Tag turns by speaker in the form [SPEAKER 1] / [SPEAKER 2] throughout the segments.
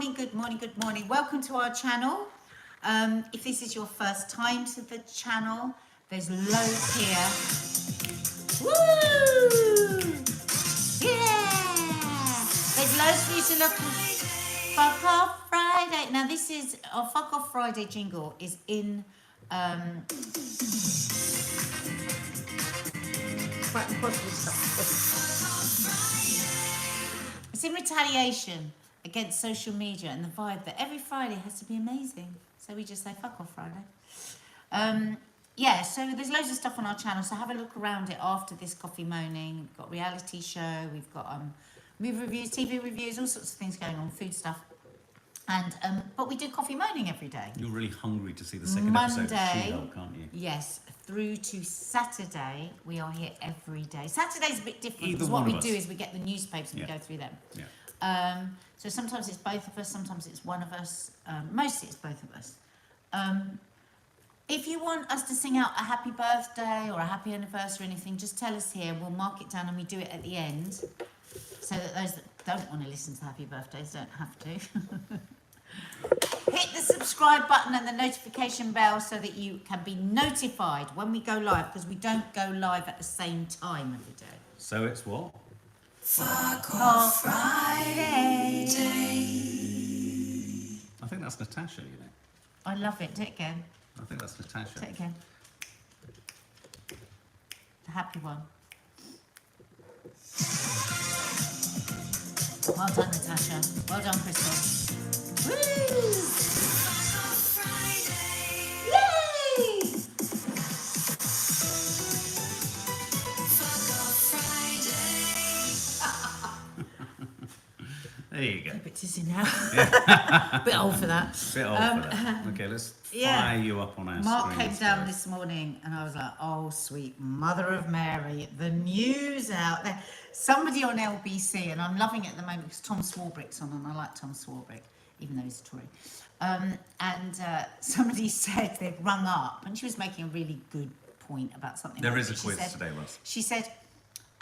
[SPEAKER 1] morning, good morning, good morning. Welcome to our channel. If this is your first time to the channel, there's loads here. Woo! Yeah! There's loads for you to look at. Fuck Off Friday. Now this is, our Fuck Off Friday jingle is in, it's in retaliation against social media and the vibe that every Friday has to be amazing. So we just say Fuck Off Friday. Yeah, so there's loads of stuff on our channel, so have a look around it after this coffee moaning. We've got reality show, we've got movie reviews, TV reviews, all sorts of things going on, food stuff. And but we do coffee moaning every day.
[SPEAKER 2] You're really hungry to see the second episode of She-Hulk, aren't you?
[SPEAKER 1] Yes, through to Saturday. We are here every day. Saturday's a bit different
[SPEAKER 2] Either
[SPEAKER 1] because what
[SPEAKER 2] one
[SPEAKER 1] we
[SPEAKER 2] of
[SPEAKER 1] do
[SPEAKER 2] us.
[SPEAKER 1] is we get the newspapers and we go through them.
[SPEAKER 2] Yeah.
[SPEAKER 1] So sometimes it's both of us, sometimes it's one of us. Mostly it's both of us. If you want us to sing out a happy birthday or a happy anniversary or anything, just tell us here. We'll mark it down and we do it at the end, so that those that don't want to listen to happy birthdays don't have to. Hit the subscribe button and the notification bell so that you can be notified when we go live, because we don't go live at the same time every day.
[SPEAKER 2] So it's what?
[SPEAKER 1] Fuck Off Friday.
[SPEAKER 2] I think that's Natasha, you know.
[SPEAKER 1] I love it. Do it again.
[SPEAKER 2] I think that's Natasha.
[SPEAKER 1] Do it again. The happy one. Well done, Natasha. Well done, Crystal. Woo! Yay!
[SPEAKER 2] There you go.
[SPEAKER 1] A bit dizzy now. Bit old for that.
[SPEAKER 2] Bit old for that. Okay, let's fire you up on our
[SPEAKER 1] Mark
[SPEAKER 2] screen.
[SPEAKER 1] came down this morning and I was like, oh, sweet Mother of Mary, the news out there. Somebody on LBC, and I'm loving it at the moment because Tom Swarbrick's on, and I like Tom Swarbrick, even though he's a Tory. Somebody said they'd rung up, and she was making a really good point about something.
[SPEAKER 2] There
[SPEAKER 1] like
[SPEAKER 2] is a
[SPEAKER 1] this.
[SPEAKER 2] quiz today, Ross.
[SPEAKER 1] She said,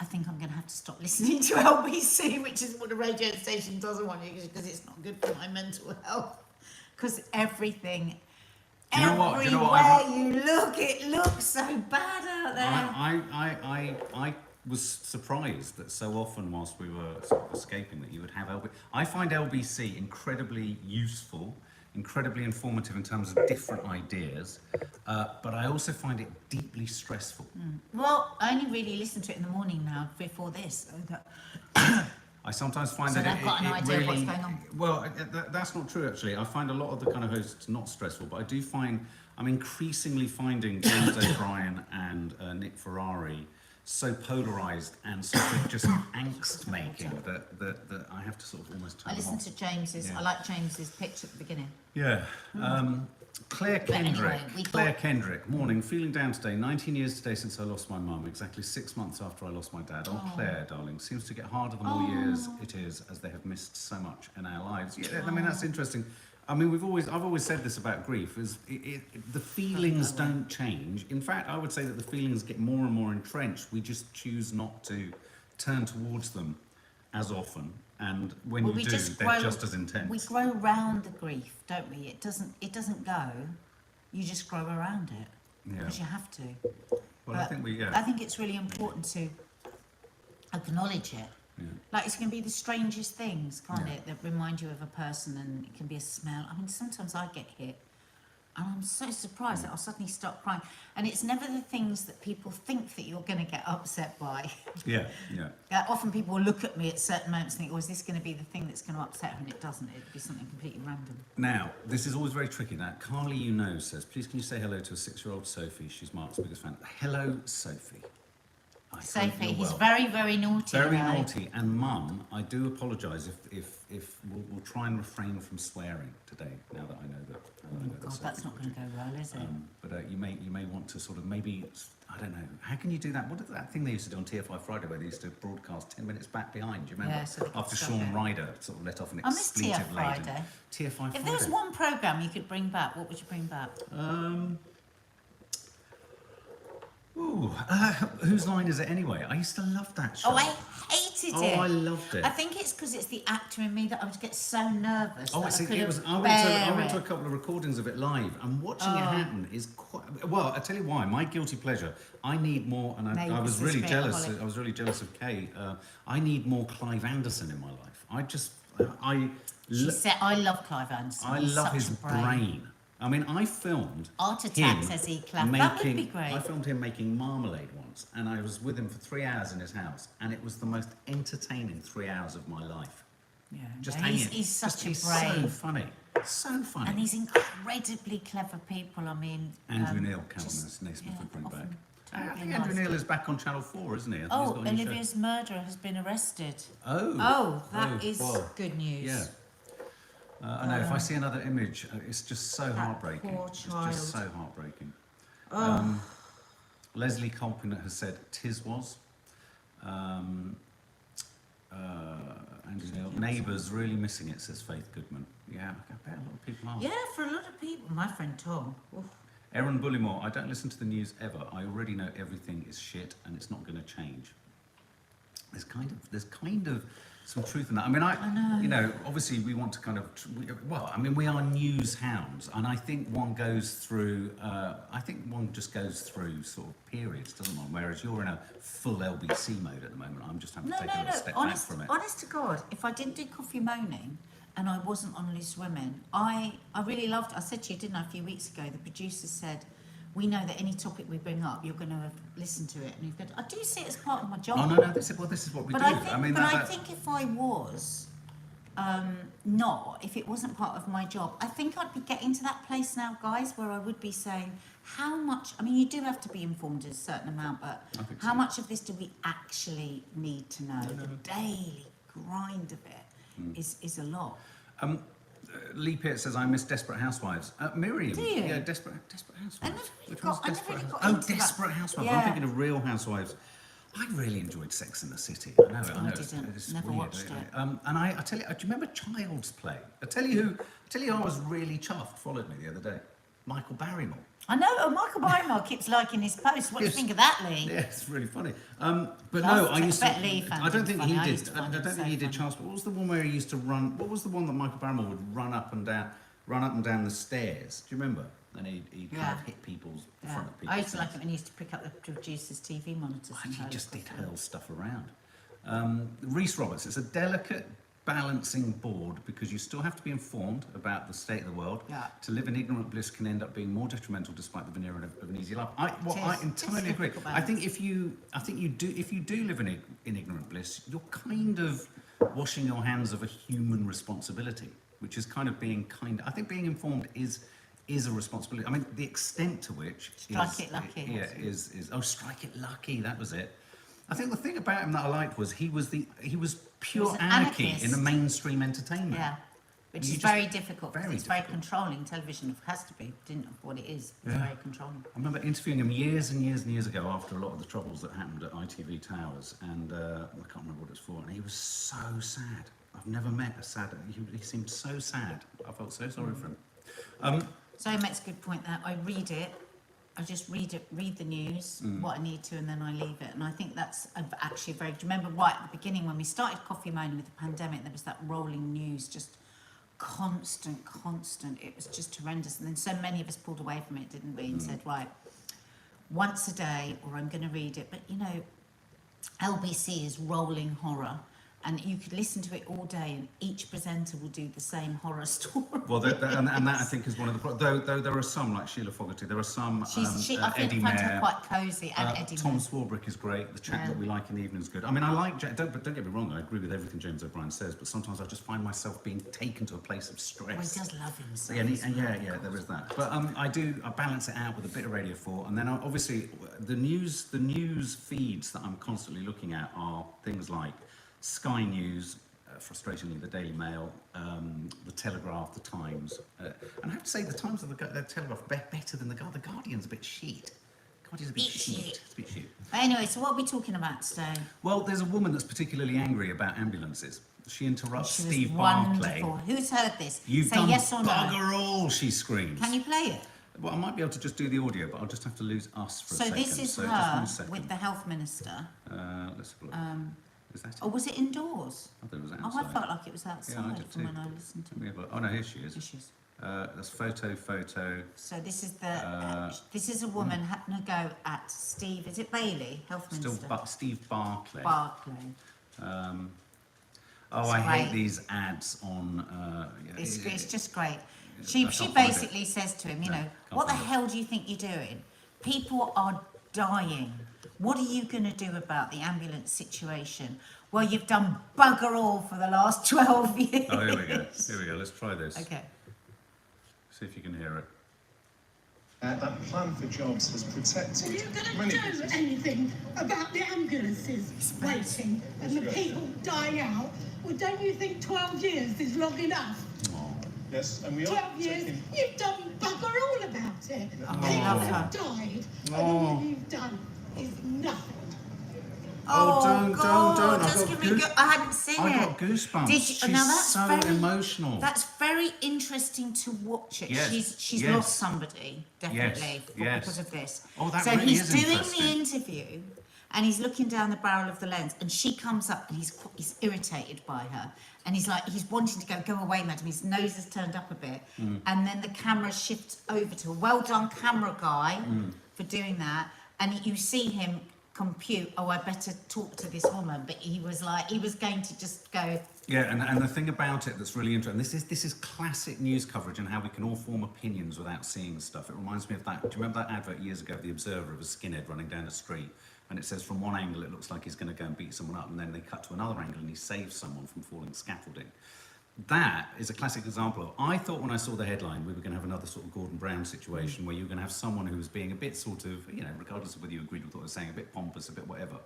[SPEAKER 1] I think I'm going to have to stop listening to LBC, which is what a radio station doesn't want you, because it's not good for my mental health. Because everything, everywhere you look, it looks so bad out there.
[SPEAKER 2] I was surprised that so often whilst we were sort of escaping that you would have LBC. I find LBC incredibly useful, incredibly informative in terms of different ideas, but I also find it deeply stressful.
[SPEAKER 1] Well, I only really listen to it in the morning now before this.
[SPEAKER 2] I sometimes find
[SPEAKER 1] So
[SPEAKER 2] that
[SPEAKER 1] they've got an idea of what's going on.
[SPEAKER 2] Well, that's not true actually. I find a lot of the kind of hosts not stressful, but I do find, I'm increasingly finding James O'Brien and Nick Ferrari so polarised and sort of just angst-making that I have to sort of almost turn
[SPEAKER 1] I listen
[SPEAKER 2] them off.
[SPEAKER 1] to James's.
[SPEAKER 2] Yeah.
[SPEAKER 1] I like James's pitch at the beginning.
[SPEAKER 2] Yeah. Claire Kendrick.
[SPEAKER 1] anyway,
[SPEAKER 2] Claire Kendrick. Morning. Feeling down today. 19 years today since I lost my mum. Exactly 6 months after I lost my dad. Oh, Claire, darling. Seems to get harder the more years it is, as they have missed so much in our lives. Yeah, I mean, that's interesting. I mean, I've always said this about grief, is the feelings don't change. In fact, I would say that the feelings get more and more entrenched. We just choose not to turn towards them as often. And when you do, they're just as intense.
[SPEAKER 1] We grow around the grief, don't we? It doesn't go. You just grow around it because you have to.
[SPEAKER 2] Well, I think
[SPEAKER 1] I think it's really important to acknowledge it.
[SPEAKER 2] Yeah.
[SPEAKER 1] Like, it can be the strangest things, can't it, that remind you of a person, and it can be a smell. I mean, sometimes I get hit and I'm so surprised that I'll suddenly start crying. And it's never the things that people think that you're going to get upset by.
[SPEAKER 2] Yeah.
[SPEAKER 1] Often people will look at me at certain moments and think, oh, is this going to be the thing that's going to upset her? And it doesn't. It'll be something completely random.
[SPEAKER 2] Now, this is always very tricky. Now, Carly, says, please can you say hello to a 6-year-old Sophie? She's Mark's biggest fan. Hello, Sophie.
[SPEAKER 1] Sophie, he's very, very naughty.
[SPEAKER 2] Very naughty. And Mum, I do apologise if we'll try and refrain from swearing today. Now that I know that.
[SPEAKER 1] Oh God, that's not going to go well, is it?
[SPEAKER 2] But you may want to sort of maybe, I don't know. How can you do that? What is that thing they used to do on TFI Friday where they used to broadcast 10 minutes back behind? Do you remember?
[SPEAKER 1] Yeah, so
[SPEAKER 2] after Sean Ryder sort of let off an expletive laden.
[SPEAKER 1] I miss TFI Friday.
[SPEAKER 2] TFI Friday.
[SPEAKER 1] If there was one programme you could bring back, what would you bring back?
[SPEAKER 2] Ooh, whose line is it anyway? I used to love that show.
[SPEAKER 1] Oh, I hated it.
[SPEAKER 2] Oh, I loved it.
[SPEAKER 1] I think it's because it's the actor in me that I would get so nervous.
[SPEAKER 2] Oh,
[SPEAKER 1] that
[SPEAKER 2] see,
[SPEAKER 1] I
[SPEAKER 2] it was. I went to a couple of recordings of it live, and watching it happen is quite. Well, I tell you why. My guilty pleasure. I need more, and I was really jealous. I was really jealous of Kay. I need more Clive Anderson in my life.
[SPEAKER 1] She said, I love Clive Anderson.
[SPEAKER 2] I
[SPEAKER 1] He's
[SPEAKER 2] love
[SPEAKER 1] such
[SPEAKER 2] his
[SPEAKER 1] a
[SPEAKER 2] brain. I mean, I filmed
[SPEAKER 1] Art Attack,
[SPEAKER 2] him
[SPEAKER 1] says he, Clive. That would be great.
[SPEAKER 2] I filmed him making marmalade once, and I was with him for 3 hours in his house, and it was the most entertaining 3 hours of my life.
[SPEAKER 1] Yeah,
[SPEAKER 2] Just
[SPEAKER 1] no,
[SPEAKER 2] hanging.
[SPEAKER 1] he's such a
[SPEAKER 2] He's
[SPEAKER 1] brain.
[SPEAKER 2] so funny. So funny.
[SPEAKER 1] And he's incredibly clever people. I mean,
[SPEAKER 2] Andrew Neil countless Naismith would bring back. I
[SPEAKER 1] totally
[SPEAKER 2] think Andrew
[SPEAKER 1] nice.
[SPEAKER 2] Neil is back on Channel 4, isn't he? I think he's
[SPEAKER 1] Oh,
[SPEAKER 2] got a new show.
[SPEAKER 1] Olivia's murderer has been arrested.
[SPEAKER 2] Oh.
[SPEAKER 1] That is
[SPEAKER 2] well,
[SPEAKER 1] good news.
[SPEAKER 2] Yeah. I know, if I see another image, it's just so heartbreaking.
[SPEAKER 1] poor
[SPEAKER 2] It's
[SPEAKER 1] child.
[SPEAKER 2] just so heartbreaking.
[SPEAKER 1] Oh.
[SPEAKER 2] Leslie Colpin has said, "Tis was." Andrew Neil. Neighbours really missing it, says Faith Goodman. Yeah, I bet a lot of people are.
[SPEAKER 1] Yeah, for a lot of people. My friend Tom. Oof.
[SPEAKER 2] Erin Bullymore, I don't listen to the news ever. I already know everything is shit and it's not going to change. There's kind of some truth in that. I mean,
[SPEAKER 1] I know.
[SPEAKER 2] you know, obviously we want to kind of, we are news hounds, and I think one goes through, just goes through sort of periods, doesn't one? Whereas you're in a full LBC mode at the moment. I'm just having to take a little step back from it.
[SPEAKER 1] Honest to God, if I didn't do Coffee Moaning and I wasn't on Loose Women, I really loved, I said to you, didn't I, a few weeks ago, the producers said, we know that any topic we bring up, you're going to listen to it. And you've got, I do see it as part of my job.
[SPEAKER 2] Oh, no, this is what we do.
[SPEAKER 1] I think if I was if it wasn't part of my job, I think I'd be getting to that place now, guys, where I would be saying, how much, I mean, you do have to be informed in a certain amount, but how much of this do we actually need to know? The daily grind of it is a lot.
[SPEAKER 2] Lee Pitt says, I miss Desperate Housewives. Miriam.
[SPEAKER 1] Do you?
[SPEAKER 2] Yeah, Desperate Housewives.
[SPEAKER 1] I never really got
[SPEAKER 2] Oh,
[SPEAKER 1] into that.
[SPEAKER 2] Desperate Housewives.
[SPEAKER 1] Yeah.
[SPEAKER 2] I'm thinking of Real Housewives. I really enjoyed Sex and the City. I know it.
[SPEAKER 1] I didn't. Never watched it.
[SPEAKER 2] And I tell you, do you remember Child's Play? I tell you who I was really chuffed, followed me the other day. Michael Barrymore.
[SPEAKER 1] I know. Oh, Michael Barrymore keeps liking his posts. What do you think of that, Lee?
[SPEAKER 2] Yeah, it's really funny. But no, I used to.
[SPEAKER 1] Lee
[SPEAKER 2] I don't think he did. I
[SPEAKER 1] I
[SPEAKER 2] don't think he did Child's Play. What was the one where he used to run? What was the one that Michael Barrymore would run up and down the stairs? Do you remember? And he'd kind of hit people's front of people's
[SPEAKER 1] I used to like
[SPEAKER 2] heads.
[SPEAKER 1] it when he used to pick up the producer's TV monitors.
[SPEAKER 2] And he just did hurl stuff around. Reese Roberts, it's a delicate balancing board because you still have to be informed about the state of the world.
[SPEAKER 1] Yeah.
[SPEAKER 2] To live in ignorant bliss can end up being more detrimental despite the veneer of an easy life. I entirely agree. I think if you do live in ignorant bliss, you're kind of washing your hands of a human responsibility, which is kind of I think being informed is a responsibility. I mean, the extent to which
[SPEAKER 1] Strike it lucky.
[SPEAKER 2] Yeah, strike it lucky. That was it. I think the thing about him that I liked was he was pure
[SPEAKER 1] an
[SPEAKER 2] anarchy
[SPEAKER 1] anarchist.
[SPEAKER 2] in the mainstream entertainment.
[SPEAKER 1] Yeah, which
[SPEAKER 2] You
[SPEAKER 1] is
[SPEAKER 2] just-
[SPEAKER 1] very difficult.
[SPEAKER 2] very
[SPEAKER 1] It's very
[SPEAKER 2] difficult.
[SPEAKER 1] controlling. Television has to be, didn't what it is. It's
[SPEAKER 2] Yeah.
[SPEAKER 1] very controlling.
[SPEAKER 2] I remember interviewing him years and years and years ago after a lot of the troubles that happened at ITV Towers, and I can't remember what it's for, and he was so sad. I've never met a sad. He seemed so sad. I felt so sorry for him.
[SPEAKER 1] So he makes a good point there. I read it. I just read the news, what I need to, and then I leave it. And I think that's actually very... Do you remember right at the beginning when we started Coffee Moaning with the pandemic, there was that rolling news, just constant. It was just horrendous. And then so many of us pulled away from it, didn't we? And said, right, once a day, or I'm going to read it. But, you know, LBC is rolling horror. And you could listen to it all day, and each presenter will do the same horror story.
[SPEAKER 2] Well, and that I think is one of the. Though there are some like Sheila Fogarty, there are some.
[SPEAKER 1] I
[SPEAKER 2] Eddie
[SPEAKER 1] find
[SPEAKER 2] Mayer,
[SPEAKER 1] her quite cosy, and Eddie
[SPEAKER 2] Tom
[SPEAKER 1] Mayer.
[SPEAKER 2] Swarbrick is great. The chat that we like in the evening is good. I mean, I like. Don't get me wrong. I agree with everything James O'Brien says, but sometimes I just find myself being taken to a place of stress.
[SPEAKER 1] Well, he does love himself.
[SPEAKER 2] Yeah, there is that. But I balance it out with a bit of Radio 4, and then obviously the news feeds that I'm constantly looking at are things like Sky News. Frustratingly, the Daily Mail, the Telegraph, the Times, and I have to say the Times and the Telegraph better than the Guardian's a bit shit. Guardian's a bit shit. It's a bit shit.
[SPEAKER 1] Anyway, so what are we talking about today?
[SPEAKER 2] Well, there's a woman that's particularly angry about ambulances. She interrupts
[SPEAKER 1] She was
[SPEAKER 2] Steve Barclay.
[SPEAKER 1] wonderful. Who's heard this?
[SPEAKER 2] You've
[SPEAKER 1] Say
[SPEAKER 2] done
[SPEAKER 1] yes or no.
[SPEAKER 2] bugger all, she screams.
[SPEAKER 1] Can you play it?
[SPEAKER 2] Well, I might be able to just do the audio, but I'll just have to lose us for a
[SPEAKER 1] So
[SPEAKER 2] second.
[SPEAKER 1] this is
[SPEAKER 2] so just
[SPEAKER 1] her
[SPEAKER 2] 1 second.
[SPEAKER 1] with the health minister.
[SPEAKER 2] Let's have a look. Is that it?
[SPEAKER 1] Or was it indoors?
[SPEAKER 2] I thought it was
[SPEAKER 1] Oh,
[SPEAKER 2] outside.
[SPEAKER 1] I felt like it was outside
[SPEAKER 2] Yeah, I did
[SPEAKER 1] from
[SPEAKER 2] too.
[SPEAKER 1] when I listened to
[SPEAKER 2] Let me have a look. Oh no, here she is.
[SPEAKER 1] issues.
[SPEAKER 2] That's photo.
[SPEAKER 1] So this is this is a woman having a go at Steve. Is it Bailey, health
[SPEAKER 2] Still,
[SPEAKER 1] minister?
[SPEAKER 2] Steve Barclay.
[SPEAKER 1] Barclay.
[SPEAKER 2] Oh,
[SPEAKER 1] It's
[SPEAKER 2] I hate
[SPEAKER 1] great.
[SPEAKER 2] these ads on.
[SPEAKER 1] It's just great.
[SPEAKER 2] I
[SPEAKER 1] She
[SPEAKER 2] can't find
[SPEAKER 1] basically says to him, you
[SPEAKER 2] No,
[SPEAKER 1] know,
[SPEAKER 2] can't
[SPEAKER 1] what the
[SPEAKER 2] find it.
[SPEAKER 1] hell do you think you're doing? People are dying. What are you going to do about the ambulance situation? Well, you've done bugger all for the last 12 years.
[SPEAKER 2] Oh, here we go. Here we go. Let's try this.
[SPEAKER 1] Okay.
[SPEAKER 2] See if you can hear it.
[SPEAKER 3] That plan for jobs has protected
[SPEAKER 4] Are you going to
[SPEAKER 3] many
[SPEAKER 4] do
[SPEAKER 3] businesses.
[SPEAKER 4] anything about the ambulances waiting and the people dying out? Well, don't you think 12 years is long enough?
[SPEAKER 3] Yes, and we are
[SPEAKER 4] 12 years,
[SPEAKER 3] taking...
[SPEAKER 4] you've done bugger all about it.
[SPEAKER 1] I
[SPEAKER 4] People
[SPEAKER 1] love
[SPEAKER 4] have
[SPEAKER 1] her.
[SPEAKER 4] died, and all you've done is nothing.
[SPEAKER 2] Oh, don't. I've
[SPEAKER 1] Just
[SPEAKER 2] got
[SPEAKER 1] give me
[SPEAKER 2] goose-
[SPEAKER 1] I hadn't seen
[SPEAKER 2] I
[SPEAKER 1] it.
[SPEAKER 2] got goosebumps.
[SPEAKER 1] Did you?
[SPEAKER 2] She's
[SPEAKER 1] Now that's
[SPEAKER 2] so
[SPEAKER 1] very
[SPEAKER 2] emotional.
[SPEAKER 1] That's very interesting to watch it.
[SPEAKER 2] Yes,
[SPEAKER 1] She's
[SPEAKER 2] yes.
[SPEAKER 1] lost somebody definitely
[SPEAKER 2] Yes.
[SPEAKER 1] because of this.
[SPEAKER 2] Oh, that
[SPEAKER 1] so
[SPEAKER 2] really
[SPEAKER 1] he's
[SPEAKER 2] is
[SPEAKER 1] doing
[SPEAKER 2] interesting.
[SPEAKER 1] the interview, and he's looking down the barrel of the lens, and she comes up, and he's irritated by her, and he's wanting to go away, madam. His nose is turned up a bit, and then the camera shifts over to a well done camera guy for doing that, and you see him compute, oh, I better talk to this woman, but he was going to just go.
[SPEAKER 2] Yeah, and the thing about it that's really interesting, this is classic news coverage and how we can all form opinions without seeing stuff. It reminds me of that. Do you remember that advert years ago of The Observer of a skinhead running down a street? And it says from one angle it looks like he's going to go and beat someone up, and then they cut to another angle and he saves someone from falling scaffolding. That is a classic example of, I thought when I saw the headline we were going to have another sort of Gordon Brown situation where you were going to have someone who was being a bit sort of, you know, regardless of whether you agreed with what I was saying, a bit pompous, a bit whatever,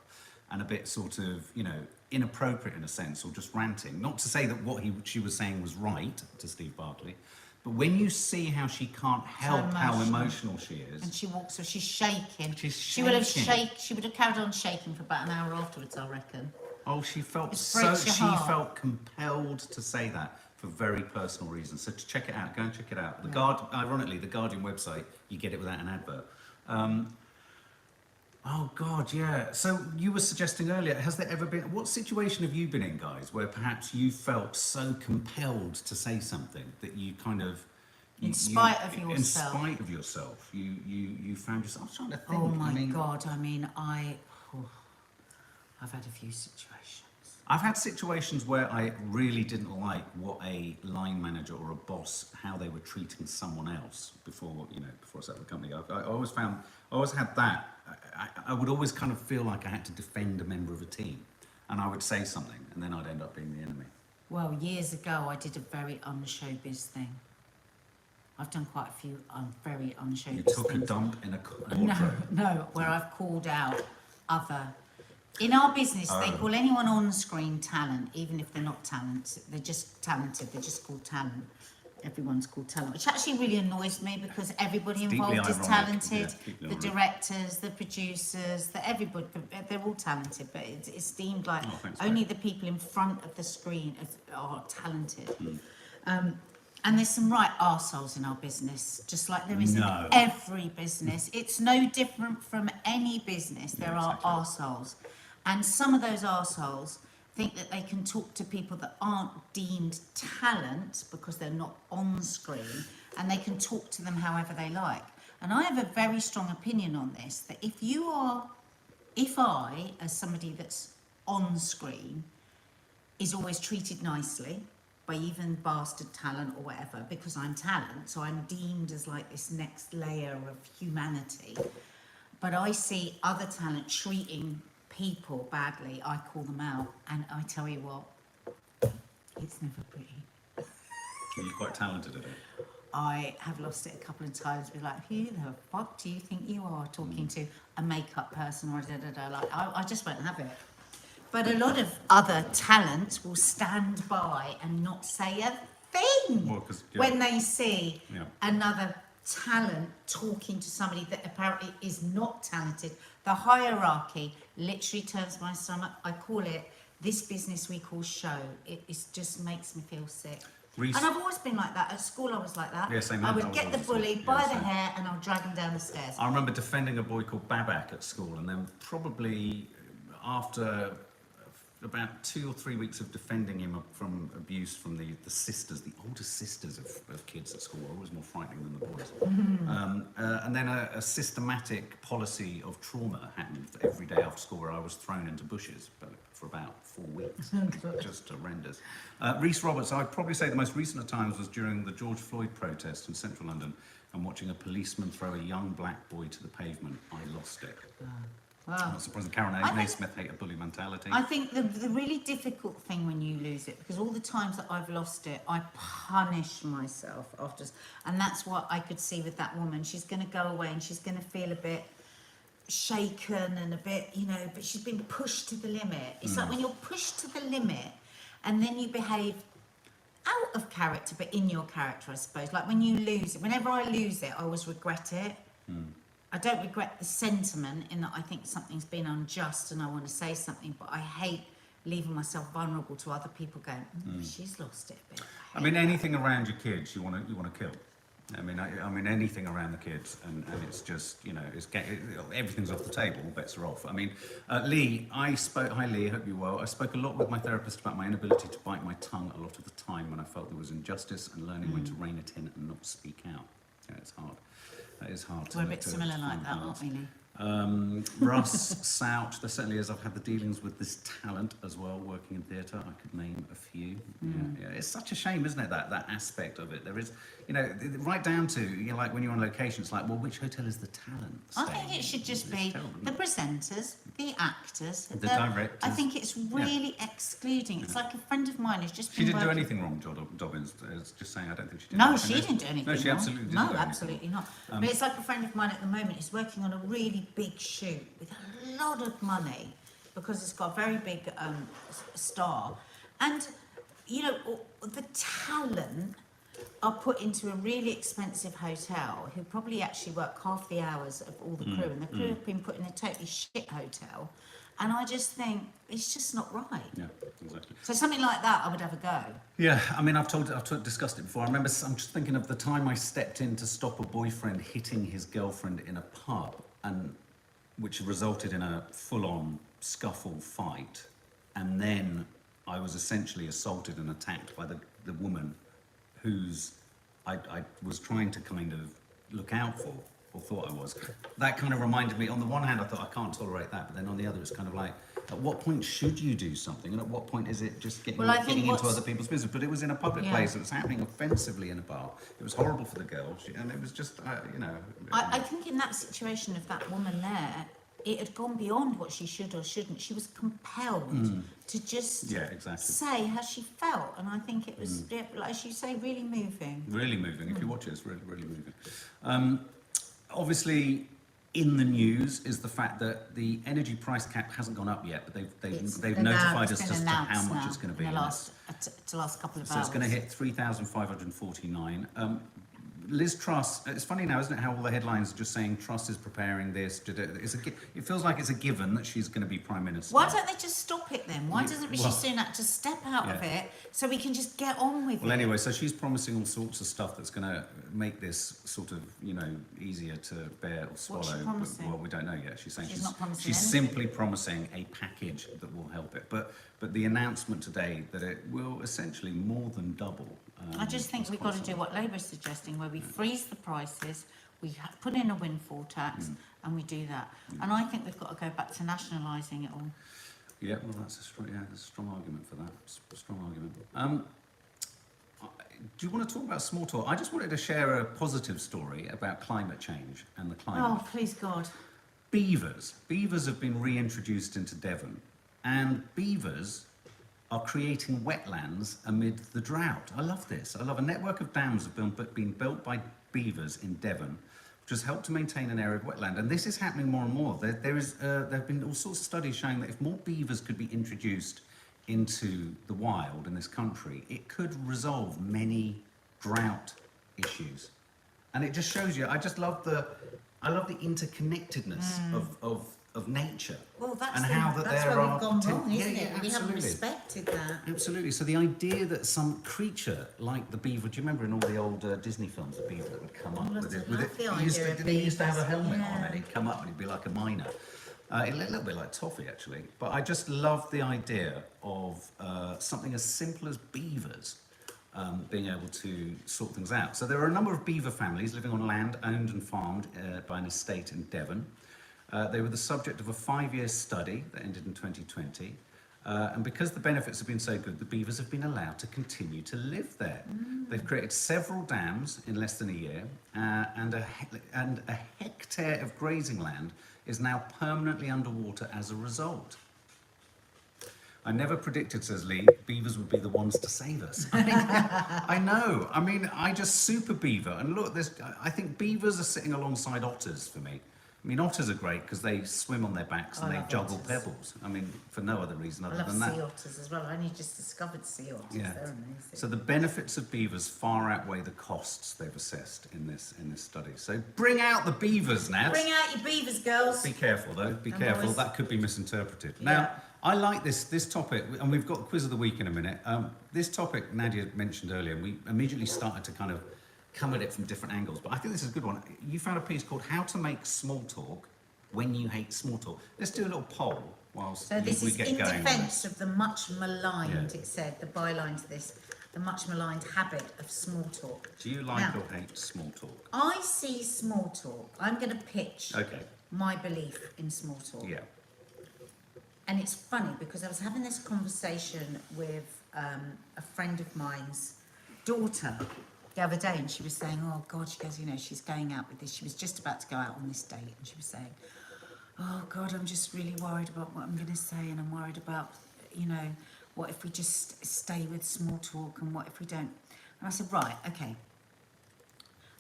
[SPEAKER 2] and a bit sort of, you know, inappropriate in a sense, or just ranting. Not to say that what she was saying was right to Steve Barclay, but when you see how she can't help how emotional she is,
[SPEAKER 1] And she walks, so she's shaking.
[SPEAKER 2] She's
[SPEAKER 1] She would have
[SPEAKER 2] shaking.
[SPEAKER 1] She would have carried on shaking for about an hour afterwards, I reckon.
[SPEAKER 2] oh, she felt
[SPEAKER 1] It
[SPEAKER 2] so,
[SPEAKER 1] breaks your
[SPEAKER 2] she
[SPEAKER 1] heart.
[SPEAKER 2] felt compelled to say that for very personal reasons. So to check it out, go and check it out. Ironically, the Guardian website, you get it without an advert. Oh God, yeah. So you were suggesting earlier, has there ever been, what situation have you been in, guys, where perhaps you felt so compelled to say something that you kind of,
[SPEAKER 1] In spite of yourself.
[SPEAKER 2] In spite of yourself, you found yourself. I was trying to think.
[SPEAKER 1] Oh my
[SPEAKER 2] I mean,
[SPEAKER 1] God! I mean, I've had a few situations.
[SPEAKER 2] I've had situations where I really didn't like what a line manager or a boss, how they were treating someone else before I set up the company. I always had that. I would always kind of feel like I had to defend a member of a team, and I would say something, and then I'd end up being the enemy.
[SPEAKER 1] Well, years ago, I did a very un-showbiz thing. I've done quite a few very un-showbiz
[SPEAKER 2] You took a
[SPEAKER 1] things.
[SPEAKER 2] dump in a wardrobe.
[SPEAKER 1] No, where I've called out other. In our business, they call anyone on-screen talent, even if they're not talented. They're just talented. They're just called talent. Everyone's called talent, which actually really annoys me because everybody
[SPEAKER 2] It's
[SPEAKER 1] involved
[SPEAKER 2] deeply
[SPEAKER 1] is
[SPEAKER 2] ironic.
[SPEAKER 1] talented.
[SPEAKER 2] Yeah, deeply
[SPEAKER 1] The
[SPEAKER 2] ironic.
[SPEAKER 1] directors, the producers, everybody, they're all talented, but it's deemed like
[SPEAKER 2] thanks,
[SPEAKER 1] only
[SPEAKER 2] mate.
[SPEAKER 1] the people in front of the screen are talented.
[SPEAKER 2] Hmm.
[SPEAKER 1] And there's some right arseholes in our business, just like there is
[SPEAKER 2] No.
[SPEAKER 1] in every business. It's no different from any business. There
[SPEAKER 2] Yeah,
[SPEAKER 1] are
[SPEAKER 2] exactly.
[SPEAKER 1] arseholes. And some of those arseholes think that they can talk to people that aren't deemed talent because they're not on screen, and they can talk to them however they like. And I have a very strong opinion on this, that if I, as somebody that's on screen, is always treated nicely by even bastard talent or whatever, because I'm talent, so I'm deemed as like this next layer of humanity. But I see other talent treating people badly, I call them out, and I tell you what, it's never pretty.
[SPEAKER 2] You're quite talented at it.
[SPEAKER 1] I have lost it a couple of times. Be like, who the fuck do you think you are talking to? A makeup person or da-da-da. Like, I just won't have it. But a lot of other talents will stand by and not say a thing
[SPEAKER 2] Well, 'cause, yeah.
[SPEAKER 1] when they see
[SPEAKER 2] Yeah.
[SPEAKER 1] another talent talking to somebody that apparently is not talented. The hierarchy literally turns my stomach. I call it this business we call show. It just makes me feel sick.
[SPEAKER 2] Reese,
[SPEAKER 1] And I've always been like that. At school, I was like that.
[SPEAKER 2] Yeah, same
[SPEAKER 1] I
[SPEAKER 2] here.
[SPEAKER 1] would
[SPEAKER 2] I was
[SPEAKER 1] get the
[SPEAKER 2] always
[SPEAKER 1] bully
[SPEAKER 2] like-
[SPEAKER 1] by
[SPEAKER 2] yeah,
[SPEAKER 1] the
[SPEAKER 2] same.
[SPEAKER 1] hair and I'll drag him down the stairs.
[SPEAKER 2] I remember defending a boy called Babak at school, and then probably after about 2 or 3 weeks of defending him from abuse from the sisters, the older sisters of kids at school, are always more frightening than the boys. And then a systematic policy of trauma happened every day after school, where I was thrown into bushes for about 4 weeks. Just horrendous. Reese Roberts, I'd probably say the most recent of times was during the George Floyd protest in central London, and watching a policeman throw a young black boy to the pavement. I lost it.
[SPEAKER 1] Wow.
[SPEAKER 2] Not surprising. Karen
[SPEAKER 1] I think-
[SPEAKER 2] Naismith hate a bully mentality.
[SPEAKER 1] I think the really difficult thing when you lose it, because all the times that I've lost it, I punish myself after, and that's what I could see with that woman. She's going to go away and she's going to feel a bit shaken and a bit, you know, but she's been pushed to the limit. It's like when you're pushed to the limit and then you behave out of character, but in your character, I suppose. Like when you lose it, whenever I lose it, I always regret it. I don't regret the sentiment in that I think something's been unjust and I want to say something, but I hate leaving myself vulnerable to other people going, she's lost it a bit.
[SPEAKER 2] I mean, anything around your kids, you want to kill. I mean, anything around the kids, and it's just, you know, everything's off the table. Bets are off. I mean, Lee, Hi Lee, I hope you're well. I spoke a lot with my therapist about my inability to bite my tongue a lot of the time when I felt there was injustice, and learning when to rein it in and not speak out. Yeah, it's hard. That is hard.
[SPEAKER 1] We're a bit similar like that, aren't we, Lee?
[SPEAKER 2] Russ Souch, there certainly is. I've had the dealings with this talent as well, working in theatre. I could name a few. Yeah. It's such a shame, isn't it, that aspect of it? There is, you know, right down to, you know, like when you're on location, it's like, well, which hotel is the talent
[SPEAKER 1] I
[SPEAKER 2] staying
[SPEAKER 1] think it should
[SPEAKER 2] in?
[SPEAKER 1] just
[SPEAKER 2] It's
[SPEAKER 1] be
[SPEAKER 2] terrible,
[SPEAKER 1] the
[SPEAKER 2] isn't it?
[SPEAKER 1] presenters, the actors,
[SPEAKER 2] The directors.
[SPEAKER 1] I think it's really excluding. It's like a friend of mine who's just
[SPEAKER 2] She
[SPEAKER 1] been
[SPEAKER 2] didn't do
[SPEAKER 1] working-
[SPEAKER 2] anything wrong, Dobbins. Just saying, I don't think she did.
[SPEAKER 1] No,
[SPEAKER 2] anything.
[SPEAKER 1] she didn't do anything
[SPEAKER 2] No, she
[SPEAKER 1] wrong.
[SPEAKER 2] absolutely didn't.
[SPEAKER 1] No,
[SPEAKER 2] do anything.
[SPEAKER 1] absolutely not. But it's like a friend of mine at the moment is working on a really big shoot with a lot of money because it's got a very big star. And, you know, the talent are put into a really expensive hotel who probably actually work half the hours of all the crew. And the crew have been put in a totally shit hotel. And I just think it's just not right.
[SPEAKER 2] Yeah, exactly.
[SPEAKER 1] So something like that, I would have a go.
[SPEAKER 2] Yeah, I mean, I've discussed it before. I remember, I'm just thinking of the time I stepped in to stop a boyfriend hitting his girlfriend in a pub, and which resulted in a full-on scuffle fight, and then I was essentially assaulted and attacked by the woman whose I was trying to kind of look out for, or thought I was. That kind of reminded me, on the one hand, I thought I can't tolerate that, but then on the other, it's kind of like, at what point should you do something, and at what point is it just getting into other people's business? But it was in a public place, it was happening offensively in a bar. It was horrible for the girl, and it was just, you know.
[SPEAKER 1] I think in that situation of that woman there, it had gone beyond what she should or shouldn't. She was compelled to just say how she felt, and I think it was, like as you say, really moving.
[SPEAKER 2] Really moving. If you watch it, it's really, really moving. Obviously, in the news is the fact that the energy price cap hasn't gone up yet, but they've notified us as to how much it's going to be.
[SPEAKER 1] In the last couple of hours.
[SPEAKER 2] So it's going to hit 3,549. Liz Truss, it's funny now, isn't it, how all the headlines are just saying Truss is preparing this. It feels like it's a given that she's going to be Prime Minister.
[SPEAKER 1] Why don't they just stop it then? Why doesn't Rishi Sunak just step out of it so we can just get on with it?
[SPEAKER 2] Well, anyway, so she's promising all sorts of stuff that's going to make this sort of, you know, easier to bear or swallow.
[SPEAKER 1] What's she promising?
[SPEAKER 2] Well, we don't know yet. She's saying
[SPEAKER 1] She's not promising
[SPEAKER 2] she's
[SPEAKER 1] anything.
[SPEAKER 2] simply promising a package that will help it. But the announcement today that it will essentially more than double.
[SPEAKER 1] I just think we've got to do what Labour is suggesting, where we freeze the prices, we put in a windfall tax, and we do that. And I think we've got to go back to nationalising it all.
[SPEAKER 2] Yeah, well, that's a strong argument for that. Strong argument. Do you want to talk about small talk? I just wanted to share a positive story about climate change and the climate.
[SPEAKER 1] Oh, please God.
[SPEAKER 2] Beavers. Beavers have been reintroduced into Devon, and beavers are creating wetlands amid the drought. I love this. I love a network of dams have been built by beavers in Devon, which has helped to maintain an area of wetland. And this is happening more and more. There have been all sorts of studies showing that if more beavers could be introduced into the wild in this country, it could resolve many drought issues. And it just shows you, I love the interconnectedness of nature.
[SPEAKER 1] Well, that's,
[SPEAKER 2] and
[SPEAKER 1] the,
[SPEAKER 2] how that
[SPEAKER 1] that's
[SPEAKER 2] there
[SPEAKER 1] where
[SPEAKER 2] are
[SPEAKER 1] we've gone
[SPEAKER 2] poten-
[SPEAKER 1] wrong, isn't
[SPEAKER 2] yeah,
[SPEAKER 1] it?
[SPEAKER 2] yeah,
[SPEAKER 1] We haven't
[SPEAKER 2] absolutely.
[SPEAKER 1] respected that.
[SPEAKER 2] Absolutely. So the idea that some creature like the beaver, do you remember in all the old Disney films, the beaver that would come up
[SPEAKER 1] I
[SPEAKER 2] with it?
[SPEAKER 1] love the
[SPEAKER 2] he used
[SPEAKER 1] idea
[SPEAKER 2] to,
[SPEAKER 1] of
[SPEAKER 2] didn't he used to have a
[SPEAKER 1] beavers,
[SPEAKER 2] helmet on
[SPEAKER 1] yeah.
[SPEAKER 2] and he'd come up and he'd be like a miner. A little bit like Toffee, actually. But I just love the idea of something as simple as beavers being able to sort things out. So there are a number of beaver families living on land owned and farmed by an estate in Devon. They were the subject of a 5-year study that ended in 2020. And because the benefits have been so good, the beavers have been allowed to continue to live there. They've created several dams in less than a year, and a hectare of grazing land is now permanently underwater as a result. I never predicted, says Lee, beavers would be the ones to save us. I know. I mean, I just super beaver. And look, I think beavers are sitting alongside otters for me. I mean, otters are great because they swim on their backs and
[SPEAKER 1] I
[SPEAKER 2] they
[SPEAKER 1] love
[SPEAKER 2] juggle
[SPEAKER 1] otters.
[SPEAKER 2] pebbles. I mean, for no other reason
[SPEAKER 1] I
[SPEAKER 2] other
[SPEAKER 1] love
[SPEAKER 2] than that.
[SPEAKER 1] sea otters as well. I only just discovered sea otters.
[SPEAKER 2] Yeah.
[SPEAKER 1] They're amazing.
[SPEAKER 2] So the benefits of beavers far outweigh the costs they've assessed in this study. So bring out the beavers, Nat.
[SPEAKER 1] Bring out your beavers, girls.
[SPEAKER 2] Be careful though. Be
[SPEAKER 1] And
[SPEAKER 2] careful.
[SPEAKER 1] boys.
[SPEAKER 2] That could be misinterpreted.
[SPEAKER 1] Yeah.
[SPEAKER 2] Now, I like this topic, and we've got quiz of the week in a minute. This topic Nadia mentioned earlier, and we immediately started to kind of come at it from different angles. But I think this is a good one. You found a piece called "How to Make Small Talk When You Hate Small Talk." Let's do a little poll whilst
[SPEAKER 1] So this
[SPEAKER 2] we
[SPEAKER 1] is
[SPEAKER 2] get
[SPEAKER 1] in
[SPEAKER 2] going. on
[SPEAKER 1] defence
[SPEAKER 2] this.
[SPEAKER 1] of the much maligned,
[SPEAKER 2] Yeah.
[SPEAKER 1] it said, the byline to this, the much maligned habit of small talk.
[SPEAKER 2] Do you like
[SPEAKER 1] Now,
[SPEAKER 2] or hate small talk?
[SPEAKER 1] I see small talk. I'm going to pitch
[SPEAKER 2] Okay.
[SPEAKER 1] my belief in small talk.
[SPEAKER 2] Yeah.
[SPEAKER 1] And it's funny because I was having this conversation with a friend of mine's daughter the other day, and she was saying, oh God, she goes, you know, she's going out with this. She was just about to go out on this date, and she was saying, oh God, I'm just really worried about what I'm going to say, and I'm worried about, you know, what if we just stay with small talk, and what if we don't? And I said, right, okay.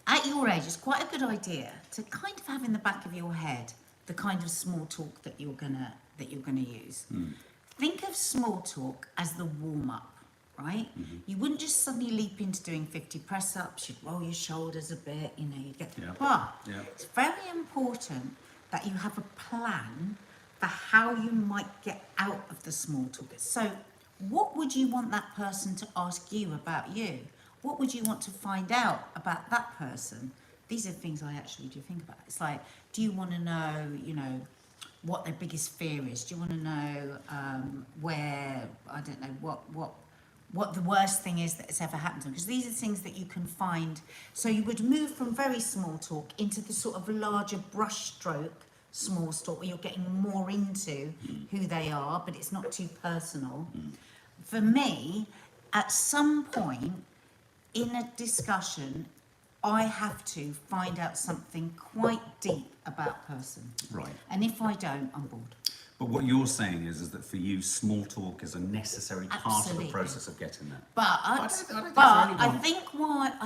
[SPEAKER 1] At your age, it's quite a good idea to kind of have in the back of your head the kind of small talk that you're gonna use. Think of small talk as the warm up, right? You wouldn't just suddenly leap into doing 50 press ups. You'd roll your shoulders a bit, you know. You'd get.
[SPEAKER 2] Yeah.
[SPEAKER 1] But
[SPEAKER 2] Yeah.
[SPEAKER 1] it's very important that you have a plan for how you might get out of the small talk. So, what would you want that person to ask you about you? What would you want to find out about that person? These are things I actually do think about. It's like, do you want to know, you know, what their biggest fear is? Do you want to know where, I don't know, what the worst thing is that has ever happened to them? Because these are things that you can find. So you would move from very small talk into the sort of larger brushstroke small talk where you're getting more into who they are, but it's not too personal. For me, at some point in a discussion, I have to find out something quite deep about a person.
[SPEAKER 2] Right.
[SPEAKER 1] And if I don't, I'm bored.
[SPEAKER 2] But what you're saying is that for you, small talk is a necessary part of
[SPEAKER 1] Absolutely.
[SPEAKER 2] the process of getting there.
[SPEAKER 1] But
[SPEAKER 2] I don't think
[SPEAKER 1] but
[SPEAKER 2] for
[SPEAKER 1] I
[SPEAKER 2] anyone-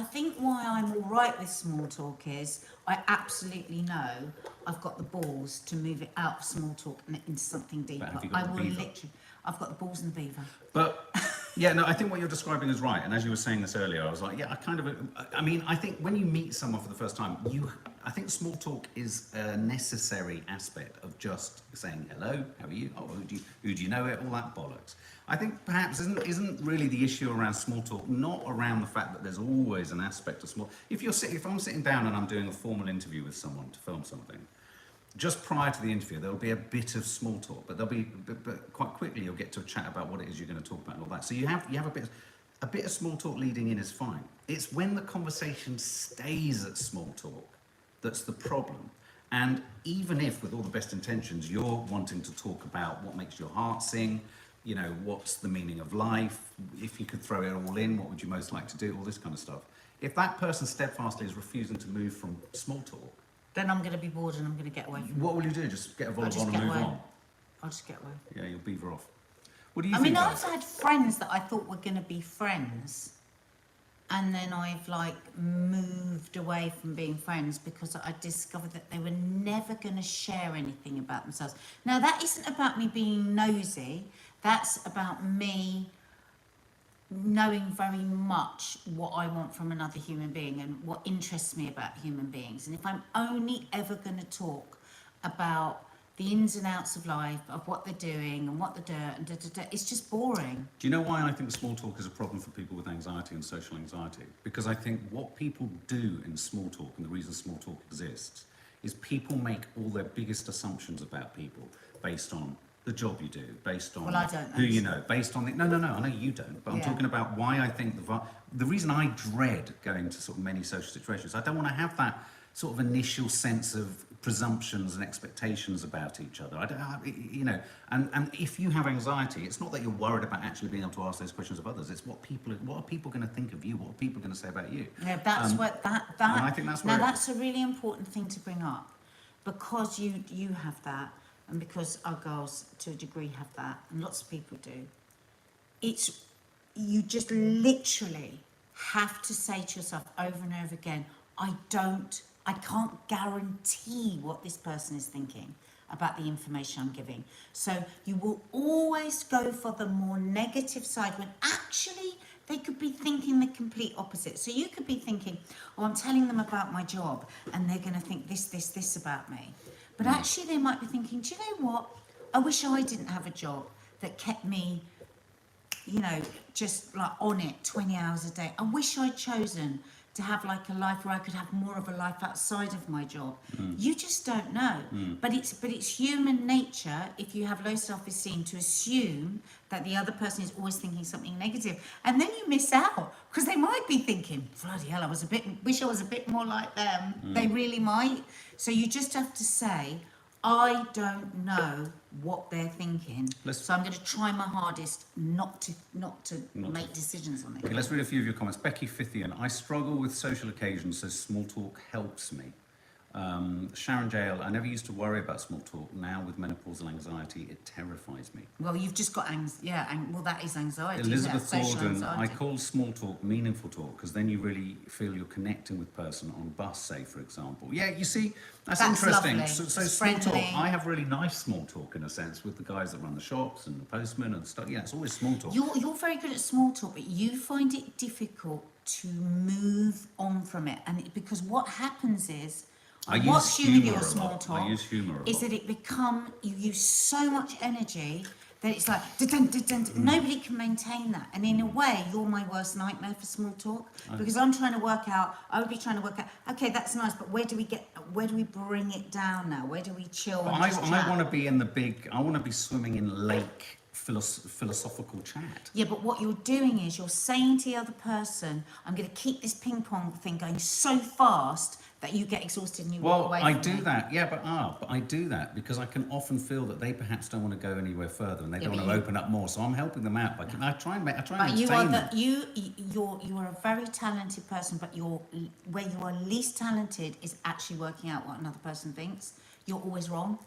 [SPEAKER 1] think why I'm all right with small talk is I absolutely know I've got the balls to move it out of small talk and into something deeper.
[SPEAKER 2] have you got
[SPEAKER 1] I
[SPEAKER 2] the
[SPEAKER 1] will
[SPEAKER 2] beaver?
[SPEAKER 1] literally. I've got the balls and the beaver.
[SPEAKER 2] But yeah, no, I think what you're describing is right. And as you were saying this earlier, I was like, yeah, I mean, I think when you meet someone for the first time, I think small talk is a necessary aspect of just saying hello, how are you? Oh, who do you know it? All that bollocks. I think perhaps isn't really the issue around small talk, not around the fact that there's always an aspect of small. If I'm sitting down and I'm doing a formal interview with someone to film something, just prior to the interview, there'll be a bit of small talk, but but quite quickly you'll get to a chat about what it is you're going to talk about and all that. So you have a bit of small talk leading in is fine. It's when the conversation stays at small talk that's the problem. And even if, with all the best intentions, you're wanting to talk about what makes your heart sing, you know, what's the meaning of life, if you could throw it all in, what would you most like to do, all this kind of stuff. If that person steadfastly is refusing to move from small talk,
[SPEAKER 1] Then I'm going to be bored and I'm going to get away from it.
[SPEAKER 2] what will you do? Just get a
[SPEAKER 1] I'll just
[SPEAKER 2] volleyball and
[SPEAKER 1] get
[SPEAKER 2] move
[SPEAKER 1] away.
[SPEAKER 2] on?
[SPEAKER 1] I'll just get away.
[SPEAKER 2] Yeah, you'll beaver off. What do you
[SPEAKER 1] I
[SPEAKER 2] think?
[SPEAKER 1] mean,
[SPEAKER 2] guys?
[SPEAKER 1] I've had friends that I thought were going to be friends, and then I've like moved away from being friends because I discovered that they were never going to share anything about themselves. Now, that isn't about me being nosy. That's about me knowing very much what I want from another human being and what interests me about human beings. And if I'm only ever going to talk about the ins and outs of life, of what they're doing and what they're doing, it's just boring.
[SPEAKER 2] Do you know why I think small talk is a problem for people with anxiety and social anxiety? Because I think what people do in small talk, and the reason small talk exists, is people make all their biggest assumptions about people based on the job you do, based on
[SPEAKER 1] Well, I don't
[SPEAKER 2] who you
[SPEAKER 1] know.
[SPEAKER 2] know, based on the... No, I know you don't, but I'm
[SPEAKER 1] Yeah.
[SPEAKER 2] talking about why I think the reason I dread going to sort of many social situations, I don't want to have that sort of initial sense of presumptions and expectations about each other. You know, and if you have anxiety, it's not that you're worried about actually being able to ask those questions of others. It's what are people going to think of you? What are people going to say about you?
[SPEAKER 1] Yeah, that's what that.
[SPEAKER 2] and I think that's
[SPEAKER 1] now
[SPEAKER 2] where
[SPEAKER 1] that's a really important thing to bring up, because you have that, and because our girls to a degree have that, and lots of people do. It's you just literally have to say to yourself over and over again, I can't guarantee what this person is thinking about the information I'm giving. So you will always go for the more negative side when actually they could be thinking the complete opposite. So you could be thinking, oh, I'm telling them about my job and they're going to think this about me. But actually they might be thinking, do you know what? I wish I didn't have a job that kept me, you know, just like on it 20 hours a day. I wish I'd chosen to have like a life where I could have more of a life outside of my job. You just don't know. But it's human nature, if you have low self-esteem, to assume that the other person is always thinking something negative. And then you miss out, because they might be thinking, bloody hell, wish I was a bit more like them. They really might. So you just have to say, I don't know what they're thinking, so I'm going to try my hardest not to make decisions on it.
[SPEAKER 2] Okay, let's read a few of your comments. Becky Fithian, I struggle with social occasions, so small talk helps me. Sharon Jael, I never used to worry about small talk. Now with menopausal anxiety, it terrifies me.
[SPEAKER 1] Well, you've just got well, that is anxiety.
[SPEAKER 2] Elizabeth
[SPEAKER 1] isn't it? Social
[SPEAKER 2] Thornton, I
[SPEAKER 1] anxiety.
[SPEAKER 2] call small talk meaningful talk, because then you really feel you're connecting with person on bus, say, for example. Yeah, you see, that's interesting.
[SPEAKER 1] lovely.
[SPEAKER 2] So
[SPEAKER 1] It's
[SPEAKER 2] small talk,
[SPEAKER 1] friendly.
[SPEAKER 2] I have really nice small talk in a sense with the guys that run the shops and the postmen and stuff. Yeah, it's always small talk.
[SPEAKER 1] You're very good at small talk, but you find it difficult to move on from it, because what happens is,
[SPEAKER 2] I
[SPEAKER 1] what's
[SPEAKER 2] use
[SPEAKER 1] you with
[SPEAKER 2] humour
[SPEAKER 1] your
[SPEAKER 2] a
[SPEAKER 1] small
[SPEAKER 2] lot.
[SPEAKER 1] talk
[SPEAKER 2] I use humour a
[SPEAKER 1] is
[SPEAKER 2] lot.
[SPEAKER 1] that you use so much energy that it's like nobody can maintain that, and in a way you're my worst nightmare for small talk, because I would be trying to work out, okay, that's nice, but where do we bring it down now? Where do we chill?
[SPEAKER 2] But
[SPEAKER 1] And just
[SPEAKER 2] I
[SPEAKER 1] chat?
[SPEAKER 2] want to be swimming in lake philosophical chat.
[SPEAKER 1] Yeah, but what you're doing is you're saying to the other person, I'm going to keep this ping pong thing going so fast that you get exhausted and you walk away
[SPEAKER 2] I
[SPEAKER 1] from
[SPEAKER 2] do
[SPEAKER 1] it.
[SPEAKER 2] that, yeah, but I do that because I can often feel that they perhaps don't want to go anywhere further and they don't
[SPEAKER 1] but
[SPEAKER 2] want to open up more. So I'm helping them out. I try and
[SPEAKER 1] But
[SPEAKER 2] entertain them.
[SPEAKER 1] you are a very talented person, but where you are least talented is actually working out what another person thinks. You're always wrong.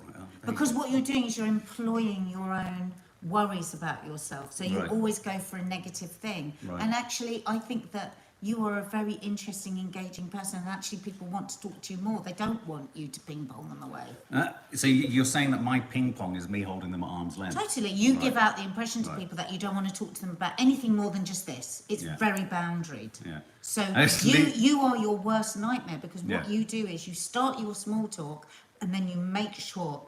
[SPEAKER 2] Right,
[SPEAKER 1] Because what you're doing is you're employing your own worries about yourself. So you
[SPEAKER 2] Right.
[SPEAKER 1] always go for a negative thing.
[SPEAKER 2] Right.
[SPEAKER 1] And actually, I think that you are a very interesting, engaging person, and actually people want to talk to you more. They don't want you to ping pong them away.
[SPEAKER 2] So you're saying that my ping pong is me holding them at arm's length?
[SPEAKER 1] Totally. You give
[SPEAKER 2] Right.
[SPEAKER 1] out the impression to
[SPEAKER 2] Right.
[SPEAKER 1] people that you don't want to talk to them about anything more than just this. It's
[SPEAKER 2] Yeah.
[SPEAKER 1] very boundaried.
[SPEAKER 2] Yeah.
[SPEAKER 1] So
[SPEAKER 2] Actually-
[SPEAKER 1] you are your worst nightmare, because what
[SPEAKER 2] Yeah.
[SPEAKER 1] you do is you start your small talk and then you make sure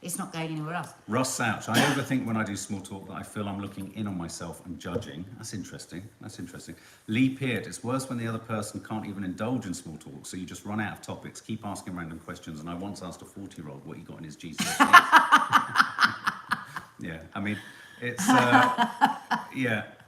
[SPEAKER 1] it's not going anywhere else.
[SPEAKER 2] Ross Souch, I overthink when I do small talk that I feel I'm looking in on myself and judging. That's interesting. Lee Peart, it's worse when the other person can't even indulge in small talk, so you just run out of topics, keep asking random questions, and I once asked a 40-year-old what he got in his GCSEs. Yeah, I mean, it's,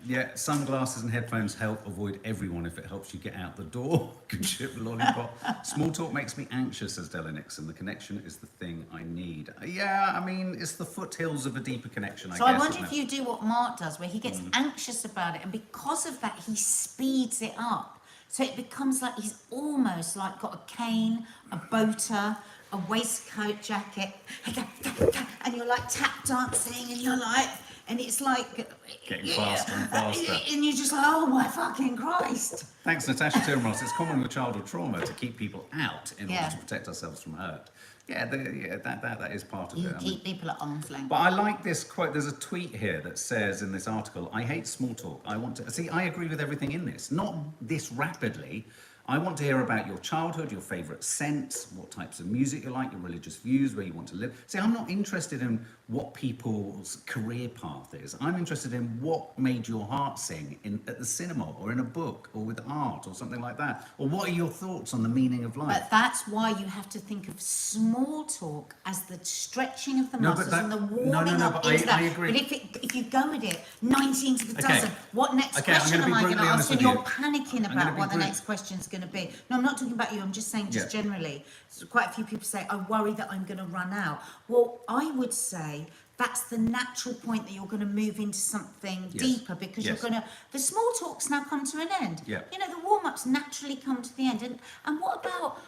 [SPEAKER 2] yeah, sunglasses and headphones help avoid everyone if it helps you get out the door. Good shit, lollipop. Small talk makes me anxious, says Della Nixon. The connection is the thing I need. Yeah, I mean, it's the foothills of a deeper connection, I
[SPEAKER 1] So
[SPEAKER 2] guess.
[SPEAKER 1] I wonder
[SPEAKER 2] isn't
[SPEAKER 1] if
[SPEAKER 2] it?
[SPEAKER 1] you do what Mark does, where he gets anxious about it, and because of that, he speeds it up. So it becomes like he's almost like got a cane, a boater, a waistcoat jacket, and you're like tap dancing, and you're like, and it's like
[SPEAKER 2] Getting faster and faster.
[SPEAKER 1] and you're just like, oh my fucking Christ.
[SPEAKER 2] Thanks, Natasha Tiramos. It's common with childhood trauma to keep people out in order
[SPEAKER 1] Yeah.
[SPEAKER 2] to protect ourselves from hurt. Yeah, that is part of
[SPEAKER 1] You
[SPEAKER 2] it. I mean,
[SPEAKER 1] keep people at arm's length.
[SPEAKER 2] but I like this quote. There's a tweet here that says in this article, I hate small talk. I want to... See, I agree with everything in this. Not this rapidly. I want to hear about your childhood, your favourite scents, what types of music you like, your religious views, where you want to live. See, I'm not interested in what people's career path is. I'm interested in what made your heart sing at the cinema or in a book or with art or something like that. Or what are your thoughts on the meaning of life?
[SPEAKER 1] But that's why you have to think of small talk as the stretching of the muscles and the warming up
[SPEAKER 2] but
[SPEAKER 1] into that.
[SPEAKER 2] I agree.
[SPEAKER 1] But if you go with it 19 to the
[SPEAKER 2] Okay.
[SPEAKER 1] dozen, what next
[SPEAKER 2] Okay, I'm
[SPEAKER 1] question
[SPEAKER 2] gonna
[SPEAKER 1] am
[SPEAKER 2] be
[SPEAKER 1] I going to
[SPEAKER 2] brutally
[SPEAKER 1] ask?
[SPEAKER 2] honest
[SPEAKER 1] And
[SPEAKER 2] with
[SPEAKER 1] you're
[SPEAKER 2] you.
[SPEAKER 1] panicking
[SPEAKER 2] I'm
[SPEAKER 1] about
[SPEAKER 2] gonna be
[SPEAKER 1] what the
[SPEAKER 2] brut-
[SPEAKER 1] next question is going to be. No, I'm not talking about you. I'm just saying just generally. So quite a few people say, I worry that I'm going to run out. Well, I would say that's the natural point that you're going to move into something deeper, because you're going to, the small talks now come to an end.
[SPEAKER 2] Yeah.
[SPEAKER 1] You know, the warm-ups naturally come to the end. And what about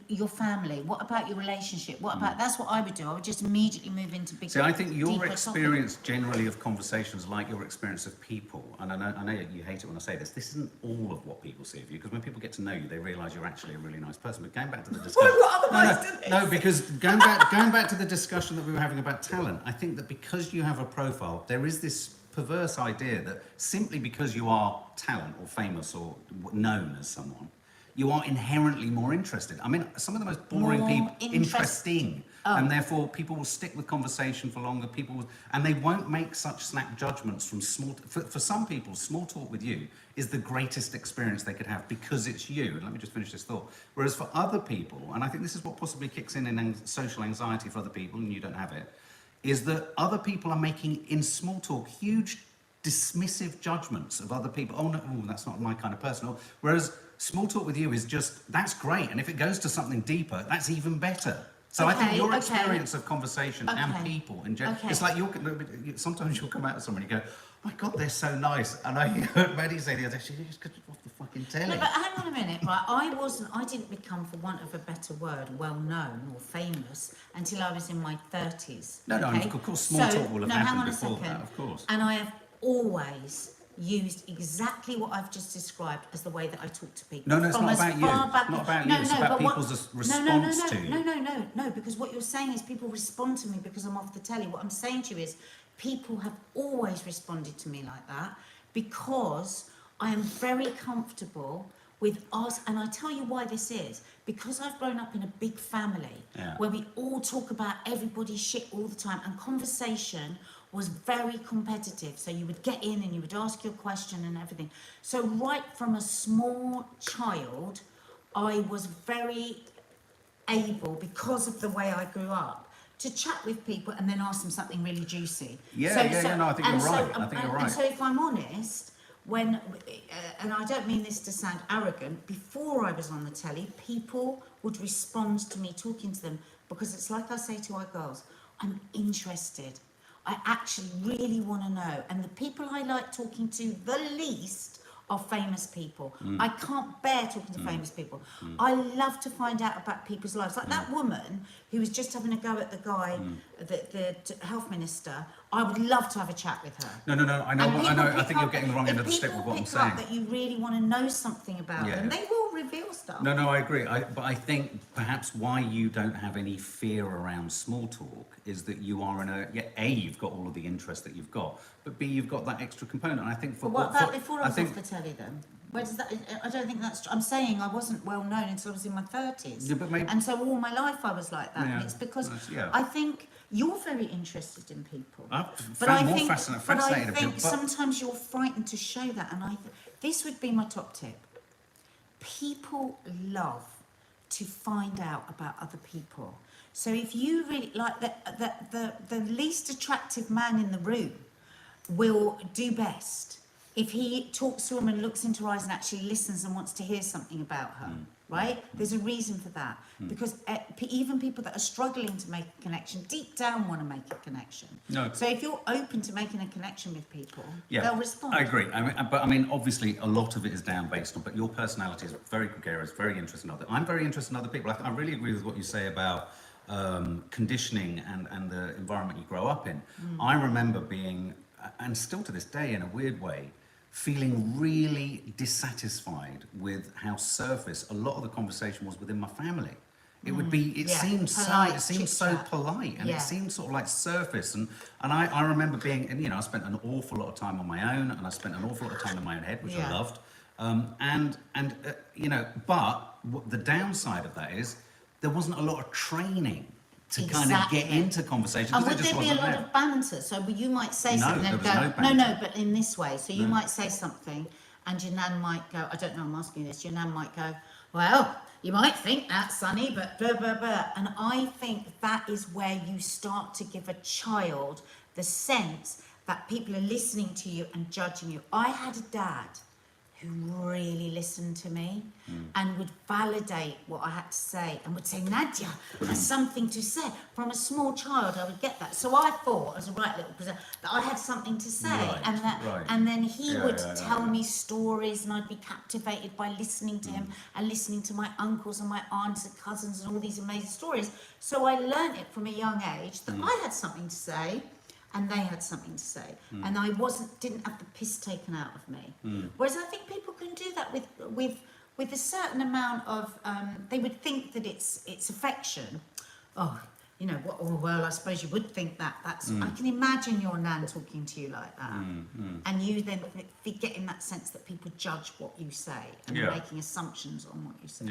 [SPEAKER 1] your family? What about your relationship? What about, that's what I would do. I would just immediately move into bigger,
[SPEAKER 2] See, I think your
[SPEAKER 1] deeper
[SPEAKER 2] experience generally of conversations, like your experience of people, and I know you hate it when I say this isn't all of what people see of you, because when people get to know you, they realise you're actually a really nice person. But going back to the discussion, no, because going back to the discussion that we were having about talent, I think that because you have a profile, there is this perverse idea that simply because you are talent or famous or known as someone, you are inherently more interested. I mean, some of the most boring
[SPEAKER 1] More
[SPEAKER 2] people, interesting,
[SPEAKER 1] Oh.
[SPEAKER 2] and therefore people will stick with conversation for longer. And they won't make such snap judgments from small. For some people, small talk with you is the greatest experience they could have because it's you. And let me just finish this thought. Whereas for other people, and I think this is what possibly kicks in social anxiety for other people, and you don't have it, is that other people are making in small talk huge dismissive judgments of other people. Oh no, that's not my kind of person. Whereas small talk with you is just, that's great. And if it goes to something deeper, that's even better. So I think your experience of conversation and people in general, it's like sometimes you'll come out to someone and you go, oh my God, they're so nice. And I heard Maddie say the other day, she just got off the fucking telly.
[SPEAKER 1] No, but hang on a minute, right? I didn't become, for want of a better word, well known or famous until I was in my 30s.
[SPEAKER 2] No,
[SPEAKER 1] okay?
[SPEAKER 2] of course, small talk will have
[SPEAKER 1] hang
[SPEAKER 2] happened
[SPEAKER 1] on a
[SPEAKER 2] before
[SPEAKER 1] second.
[SPEAKER 2] that, of course.
[SPEAKER 1] And I have always used exactly what I've just described as the way that I talk to people.
[SPEAKER 2] No, it's
[SPEAKER 1] From
[SPEAKER 2] not
[SPEAKER 1] as
[SPEAKER 2] about you.
[SPEAKER 1] far back-
[SPEAKER 2] Not about
[SPEAKER 1] No,
[SPEAKER 2] you. It's
[SPEAKER 1] no,
[SPEAKER 2] about
[SPEAKER 1] but what-
[SPEAKER 2] people's response to you.
[SPEAKER 1] No, because what you're saying is people respond to me because I'm off the telly. What I'm saying to you is people have always responded to me like that because I am very comfortable with us, and I tell you why this is, because I've grown up in a big family where we all talk about everybody's shit all the time, and conversation was very competitive. So you would get in and you would ask your question and everything. So right from a small child, I was very able, because of the way I grew up, to chat with people and then ask them something really juicy.
[SPEAKER 2] No, I think you're right. I think you're right.
[SPEAKER 1] And so if I'm honest, when, and I don't mean this to sound arrogant, before I was on the telly, people would respond to me talking to them because it's like I say to our girls, I'm interested. I actually really want to know. And the people I like talking to the least are famous people. I can't bear talking to famous people. I love to find out about people's lives. Like that woman who was just having a go at the guy, the health minister. I would love to have a chat with her.
[SPEAKER 2] No, I know. I think you're getting the wrong end of the stick with what I'm
[SPEAKER 1] If people pick
[SPEAKER 2] saying.
[SPEAKER 1] up that you really want to know something about them, they will reveal stuff.
[SPEAKER 2] No, I agree. But I think perhaps why you don't have any fear around small talk is that you are in A, you've got all of the interest that you've got, but B, you've got that extra component. And I think for
[SPEAKER 1] But what about before I was
[SPEAKER 2] think,
[SPEAKER 1] off the telly then? Where does that? I don't think that's. I'm saying I wasn't well known until I was in my 30s.
[SPEAKER 2] Yeah, but maybe,
[SPEAKER 1] and so all my life I was like that.
[SPEAKER 2] Yeah,
[SPEAKER 1] And it's because
[SPEAKER 2] yeah.
[SPEAKER 1] I think you're very interested in people.
[SPEAKER 2] I'm
[SPEAKER 1] But I
[SPEAKER 2] more
[SPEAKER 1] think,
[SPEAKER 2] fascinated
[SPEAKER 1] but I
[SPEAKER 2] in
[SPEAKER 1] think
[SPEAKER 2] people.
[SPEAKER 1] sometimes you're frightened to show that. And this would be my top tip. People love to find out about other people. So if you really like the least attractive man in the room will do best if he talks to her and looks into her eyes and actually listens and wants to hear something about her, right? There's a reason for that. Because even people that are struggling to make a connection, deep down want to make a connection.
[SPEAKER 2] No.
[SPEAKER 1] So if you're open to making a connection with people, they'll respond.
[SPEAKER 2] I agree. I mean, obviously, a lot of it is down based on, but your personality is very gregarious, very interested in other. I'm very interested in other people. I really agree with what you say about conditioning and the environment you grow up in. I remember being, and still to this day in a weird way, feeling really dissatisfied with how surface a lot of the conversation was within my family. It would be, it seemed so polite, and it seemed sort of like surface. And I remember being, and I spent an awful lot of time on my own, and I spent an awful lot of time in my own head, which I loved. You know, but the downside of that is there wasn't a lot of training to kind of get
[SPEAKER 1] Exactly.
[SPEAKER 2] into conversations.
[SPEAKER 1] And
[SPEAKER 2] 'cause
[SPEAKER 1] would
[SPEAKER 2] it just
[SPEAKER 1] there be a
[SPEAKER 2] wasn't
[SPEAKER 1] lot
[SPEAKER 2] there.
[SPEAKER 1] of banter? So you might say
[SPEAKER 2] No,
[SPEAKER 1] something
[SPEAKER 2] there
[SPEAKER 1] and
[SPEAKER 2] was
[SPEAKER 1] go,
[SPEAKER 2] no
[SPEAKER 1] no,
[SPEAKER 2] banter.
[SPEAKER 1] but in this way. So you might say something and your nan might go, I don't know, I'm asking you this, your nan might go, well, you might think that, Sonny, but blah, blah, blah. And I think that is where you start to give a child the sense that people are listening to you and judging you. I had a dad who really listened to me and would validate what I had to say and would say, Nadia has something to say. From a small child, I would get that. So I thought, as a right little presenter, that I had something to say.
[SPEAKER 2] Right.
[SPEAKER 1] And then he
[SPEAKER 2] Yeah,
[SPEAKER 1] would
[SPEAKER 2] yeah,
[SPEAKER 1] tell
[SPEAKER 2] yeah.
[SPEAKER 1] me stories and I'd be captivated by listening to him and listening to my uncles and my aunts and cousins and all these amazing stories. So I learnt it from a young age that I had something to say and they had something to say, and I didn't have the piss taken out of me. Whereas I think people can do that with a certain amount of. They would think that it's affection. Oh, you know what? Oh, well, I suppose you would think that. That's. I can imagine your nan talking to you like that, and you then be getting that sense that people judge what you say and
[SPEAKER 2] Yeah.
[SPEAKER 1] making assumptions on what you say.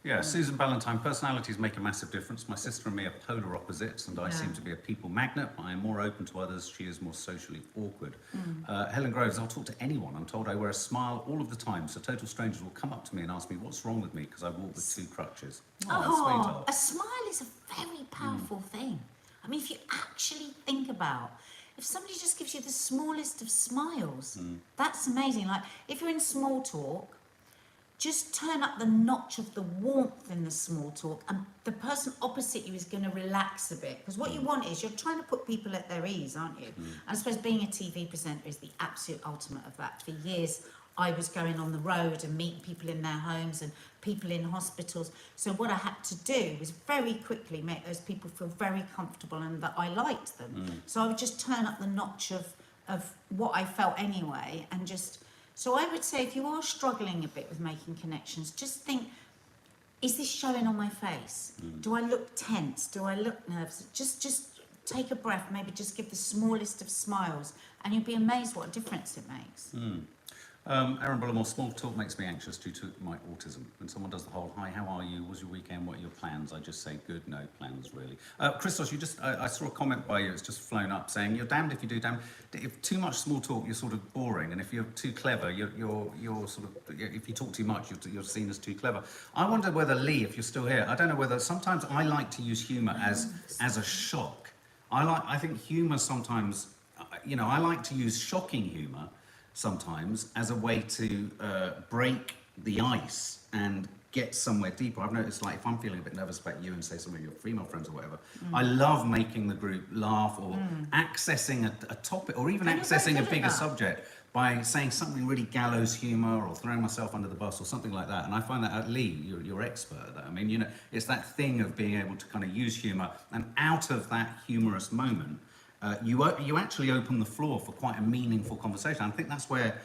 [SPEAKER 2] Yeah, Susan Ballantyne, personalities make a massive difference. My sister and me are polar opposites, and I seem to be a people magnet. I am more open to others. She is more socially awkward. Helen Groves, I'll talk to anyone. I'm told I wear a smile all of the time, so total strangers will come up to me and ask me what's wrong with me because I walk with 2 crutches.
[SPEAKER 1] Oh,
[SPEAKER 2] sweetheart.
[SPEAKER 1] a smile is a very powerful thing. I mean, if you actually think about, if somebody just gives you the smallest of smiles, that's amazing. Like, if you're in small talk, just turn up the notch of the warmth in the small talk and the person opposite you is going to relax a bit. Because what you want is, you're trying to put people at their ease, aren't you? I suppose being a TV presenter is the absolute ultimate of that. For years, I was going on the road and meeting people in their homes and people in hospitals. So what I had to do was very quickly make those people feel very comfortable and that I liked them. So I would just turn up the notch of what I felt anyway and just... So I would say if you are struggling a bit with making connections, just think, is this showing on my face? Do I look tense? Do I look nervous? Just take a breath, maybe just give the smallest of smiles and you'll be amazed what a difference it makes.
[SPEAKER 2] Aaron Bullimore, small talk makes me anxious due to my autism. When someone does the whole, hi, how are you? Was your weekend? What are your plans? I just say, good, no plans, really. Christos, I saw a comment by you, it's just flown up, saying, you're damned if you do, damned. If too much small talk, you're sort of boring. And if you're too clever, you're sort of, if you talk too much, you're seen as too clever. I wonder whether, Lee, if you're still here, I don't know whether, sometimes I like to use humour as a shock. I think humour sometimes, I like to use shocking humour sometimes as a way to break the ice and get somewhere deeper. I've noticed, like, if I'm feeling a bit nervous about you and say some of your female friends or whatever, I love making the group laugh or accessing a topic or even accessing a bigger subject by saying something really gallows humour or throwing myself under the bus or something like that. And I find that, Lee, you're expert at that. I mean, it's that thing of being able to kind of use humour, and out of that humorous moment, you actually open the floor for quite a meaningful conversation. I think that's where,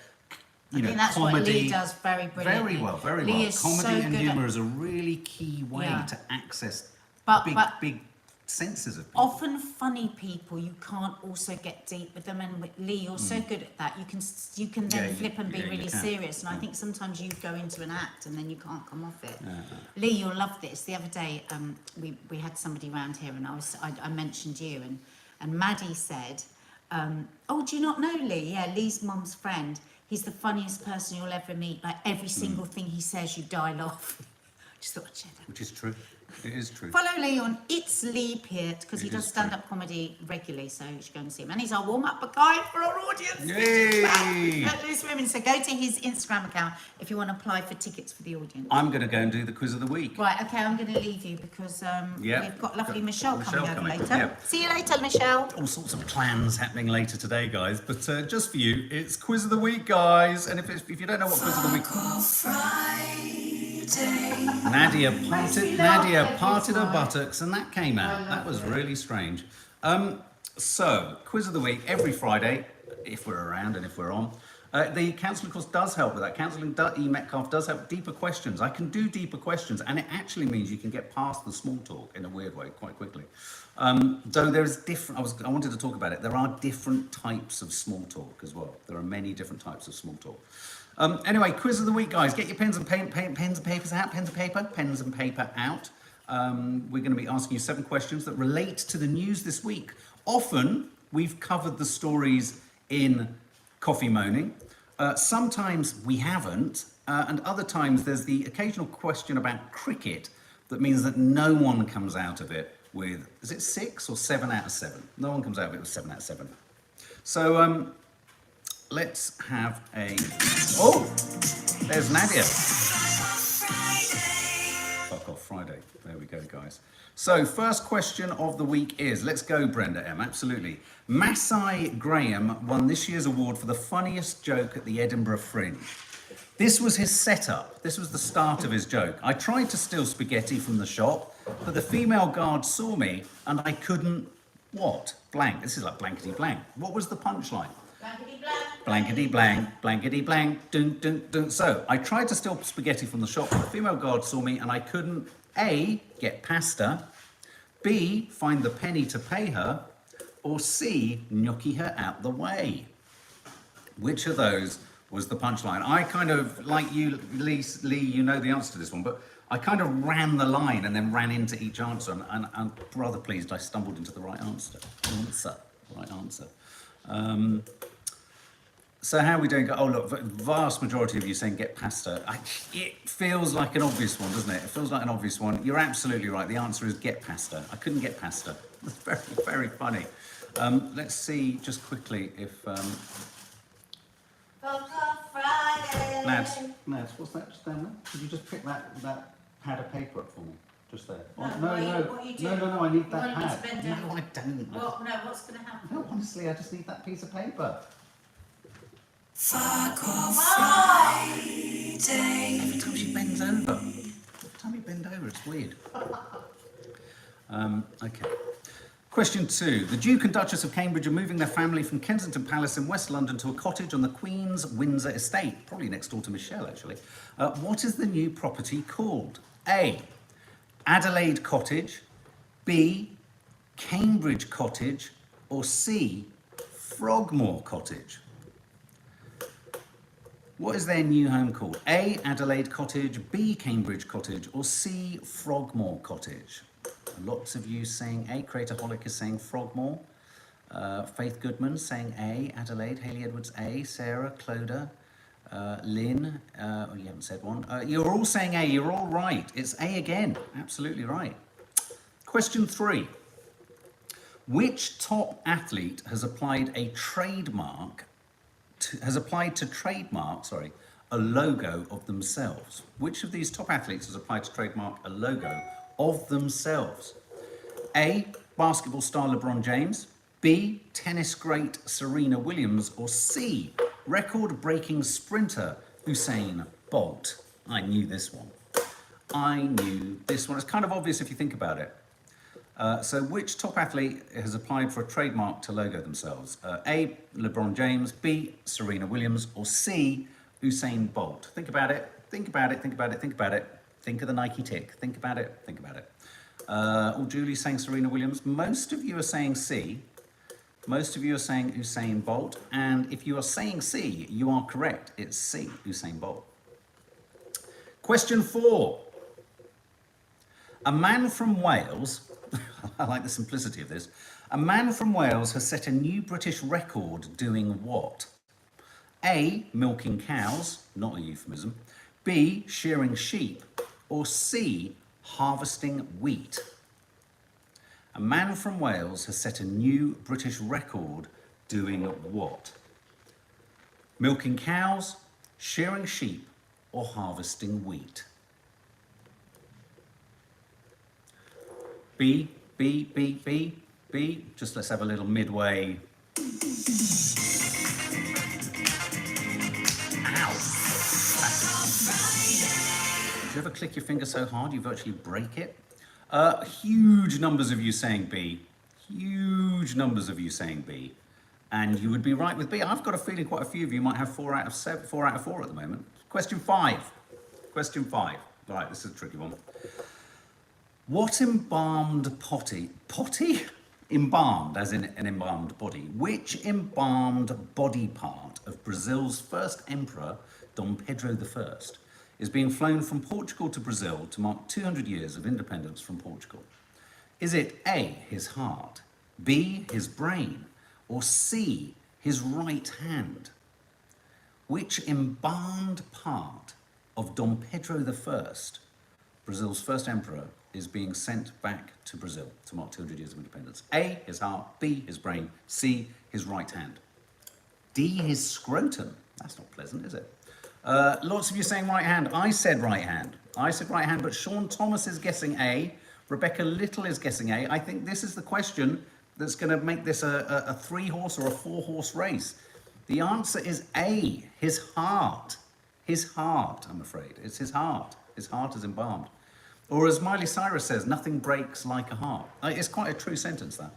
[SPEAKER 1] I think that's
[SPEAKER 2] comedy,
[SPEAKER 1] what Lee does very brilliantly.
[SPEAKER 2] Very
[SPEAKER 1] Lee
[SPEAKER 2] well.
[SPEAKER 1] is
[SPEAKER 2] Comedy
[SPEAKER 1] so
[SPEAKER 2] and
[SPEAKER 1] good
[SPEAKER 2] humour
[SPEAKER 1] at-
[SPEAKER 2] is a really key way
[SPEAKER 1] Yeah.
[SPEAKER 2] to access
[SPEAKER 1] But
[SPEAKER 2] big senses of people.
[SPEAKER 1] often funny people, you can't also get deep with them, and with Lee, you're so good at that. You can then
[SPEAKER 2] Yeah,
[SPEAKER 1] flip and be
[SPEAKER 2] you
[SPEAKER 1] really
[SPEAKER 2] can.
[SPEAKER 1] serious, and I think sometimes you go into an act and then you can't come off it. Lee, you'll love this. The other day, we had somebody around here, and I mentioned you, and Maddie said, oh, do you not know Lee? Yeah, Lee's mum's friend. He's the funniest person you'll ever meet. Like, every single thing he says, you die laugh. Just thought I'd share that.
[SPEAKER 2] Which is true. It is true.
[SPEAKER 1] Follow Lee on It's Lee Peart, because he
[SPEAKER 2] It
[SPEAKER 1] does
[SPEAKER 2] is
[SPEAKER 1] stand-up comedy regularly, so you should go and see him. And he's our warm-up guide for our audience.
[SPEAKER 2] Yay!
[SPEAKER 1] At Loose Women. So go to his Instagram account if you want to apply for tickets for the audience.
[SPEAKER 2] I'm going to go and do the quiz of the week.
[SPEAKER 1] Right, okay, I'm going to leave you because we've got lovely Michelle coming over later.
[SPEAKER 2] Yeah.
[SPEAKER 1] See you later, Michelle.
[SPEAKER 2] All sorts of plans happening later today, guys. But just for you, it's quiz of the week, guys. And if you don't know what quiz of the week, Nadia parted her buttocks, and that came out. That was really strange. So quiz of the week every Friday, if we're around and if we're on. The counselling course does help with that. Counselling.e Metcalf does help deeper questions. I can do deeper questions, and it actually means you can get past the small talk in a weird way quite quickly. Though there's different, I wanted to talk about it. There are different types of small talk as well. There are many different types of small talk. Anyway, quiz of the week, guys. Get your pens and papers out. Pens and paper out. We're going to be asking you 7 questions that relate to the news this week. Often, we've covered the stories in Coffee Moaning. Sometimes we haven't, and other times there's the occasional question about cricket that means that no one comes out of it with, is it 6 or 7 out of 7? No one comes out of it with 7 out of 7. So, let's have a... Oh! There's Nadia. Fuck off Friday. There we go, guys. So, first question of the week is, let's go, Brenda M. Absolutely. Masai Graham won this year's award for the funniest joke at the Edinburgh Fringe. This was his setup. This was the start of his joke. I tried to steal spaghetti from the shop, but the female guard saw me and I couldn't... What? Blank. This is like blankety blank. What was the punchline?
[SPEAKER 1] Blankety blank.
[SPEAKER 2] Blankety blank, blankety blank, dun dun dun. So, I tried to steal spaghetti from the shop, but the female guard saw me and I couldn't A, get past her, B, find the penny to pay her, or C, gnocchi her out the way. Which of those was the punchline? I kind of, like you, Lee, you know the answer to this one, but I kind of ran the line and then ran into each answer, and I'm rather pleased I stumbled into the right answer. Right answer. So how are we doing? Oh look, vast majority of you saying get past her. It feels like an obvious one, doesn't it? It feels like an obvious one. You're absolutely right. The answer is get past her. I couldn't get past her. It's very, very funny. Let's see just quickly if...
[SPEAKER 1] Fuck off Friday.
[SPEAKER 2] Lads, what's that just down there? Could you just pick that pad of paper up for me? Just there.
[SPEAKER 1] No,
[SPEAKER 2] No,
[SPEAKER 1] what are you doing?
[SPEAKER 2] no, I need
[SPEAKER 1] You
[SPEAKER 2] that
[SPEAKER 1] want me to
[SPEAKER 2] pad.
[SPEAKER 1] bend
[SPEAKER 2] No,
[SPEAKER 1] down?
[SPEAKER 2] I don't.
[SPEAKER 1] What? No, what's going to happen?
[SPEAKER 2] No, honestly, I just need that piece of paper.
[SPEAKER 5] Fuck off Friday.
[SPEAKER 2] Every time she bends over. Every time you bend over, it's weird. Okay. Question 2. The Duke and Duchess of Cambridge are moving their family from Kensington Palace in West London to a cottage on the Queen's Windsor estate, probably next door to Michelle, actually. What is the new property called? A, Adelaide Cottage, B, Cambridge Cottage, or C, Frogmore Cottage? What is their new home called? A, Adelaide Cottage, B, Cambridge Cottage, or C, Frogmore Cottage? Lots of you saying A. Creatorholic is saying Frogmore. Faith Goodman saying A, Adelaide. Hayley Edwards A. Sarah, Cloda, Lynn. Oh, you haven't said one. You're all saying A. You're all right. It's A again. Absolutely right. Question 3. Which top athlete has applied a trademark? To trademark a logo of themselves? Which of these top athletes has applied to trademark a logo of themselves? A, basketball star LeBron James, B, tennis great Serena Williams, or C, record-breaking sprinter Usain Bolt? I knew this one. It's kind of obvious if you think about it. So which top athlete has applied for a trademark to logo themselves? A, LeBron James, B, Serena Williams, or C, Usain Bolt? Think about it, think about it, think about it, think about it. Think of the Nike tick. Think about it, think about it. Julie's saying Serena Williams. Most of you are saying C. Most of you are saying Usain Bolt. And if you are saying C, you are correct. It's C, Usain Bolt. Question 4. A man from Wales, I like the simplicity of this. A man from Wales has set a new British record doing what? A, milking cows, not a euphemism. B, shearing sheep. Or C, harvesting wheat. A man from Wales has set a new British record doing what? Milking cows, shearing sheep, or harvesting wheat? B, B, B, B, B. Just let's have a little midway. Do you ever click your finger so hard you virtually break it? Huge numbers of you saying B. Huge numbers of you saying B. And you would be right with B. I've got a feeling quite a few of you might have 4 out of 4 at the moment. Question 5. Question 5. Right, this is a tricky one. What embalmed potty? Embalmed, as in an embalmed body. Which embalmed body part of Brazil's first emperor Dom Pedro I, is being flown from Portugal to Brazil to mark 200 years of independence from Portugal? Is it A, his heart, B, his brain, or C, his right hand? Which embalmed part of Dom Pedro I, Brazil's first emperor, is being sent back to Brazil to mark 200 years of independence? A, his heart, B, his brain, C, his right hand. D, his scrotum. That's not pleasant, is it? Lots of you saying right hand. I said right hand. But Sean Thomas is guessing A. Rebecca Little is guessing A. I think this is the question that's going to make this a 3-horse or a 4-horse race. The answer is A, his heart. His heart, I'm afraid. It's his heart. His heart is embalmed. Or as Miley Cyrus says, nothing breaks like a heart. It's quite a true sentence, that.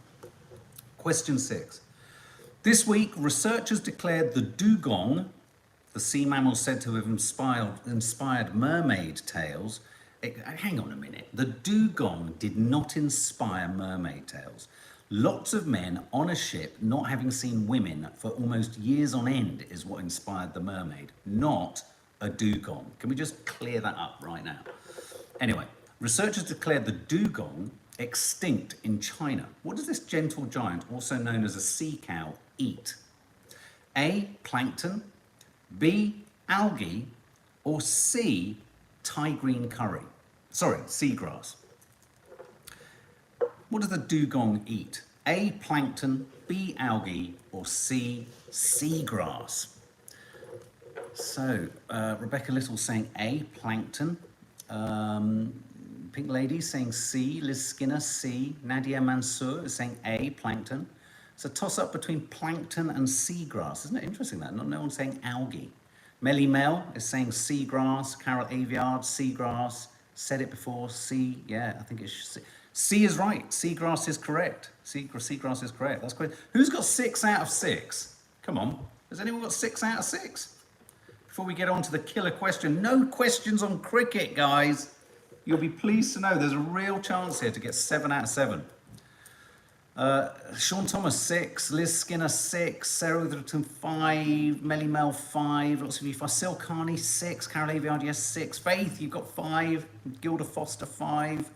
[SPEAKER 2] Question 6. This week, researchers declared the dugong, the sea mammal said to have inspired mermaid tales. Hang on a minute. The dugong did not inspire mermaid tales. Lots of men on a ship not having seen women for almost years on end is what inspired the mermaid, not a dugong. Can we just clear that up right now? Anyway, researchers declared the dugong extinct in China. What does this gentle giant, also known as a sea cow, eat? A, plankton, B, algae, or C, Thai green curry? Sorry, seagrass. What does the dugong eat? A, plankton, B, algae, or C, seagrass? So, Rebecca Little saying A, plankton. Pink Lady saying C. Liz Skinner, C. Nadia Mansour is saying A, plankton. It's a toss-up between plankton and seagrass. Isn't it interesting that? No one's saying algae. Melly Mel is saying seagrass. Carol Aviard, seagrass. Said it before, C. Yeah, I think it's C. C is right. Seagrass is correct. Seagrass is correct. That's great. Who's got 6 out of 6? Come on. Has anyone got 6 out of 6? Before we get on to the killer question, no questions on cricket, guys. You'll be pleased to know there's a real chance here to get 7 out of 7. Sean Thomas, 6. Liz Skinner, 6. Sarah Witherton, 5. Melly Mel, 5. Lots of you, 5. Sil Carney, 6. Carol Aviard, yes, 6. Faith, you've got 5. Gilda Foster, 5.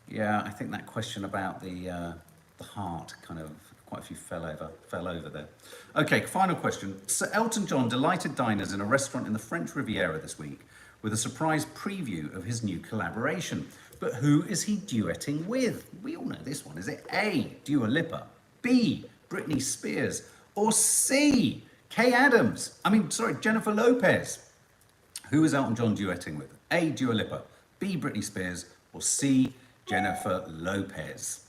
[SPEAKER 2] Yeah, I think that question about the heart kind of, quite a few fell over there. Okay, final question. Sir Elton John delighted diners in a restaurant in the French Riviera this week with a surprise preview of his new collaboration. But who is he duetting with? We all know this one. Is it A, Dua Lipa, B, Britney Spears, or C, Jennifer Lopez? Who is Elton John duetting with? A, Dua Lipa, B, Britney Spears, or C, Jennifer Lopez?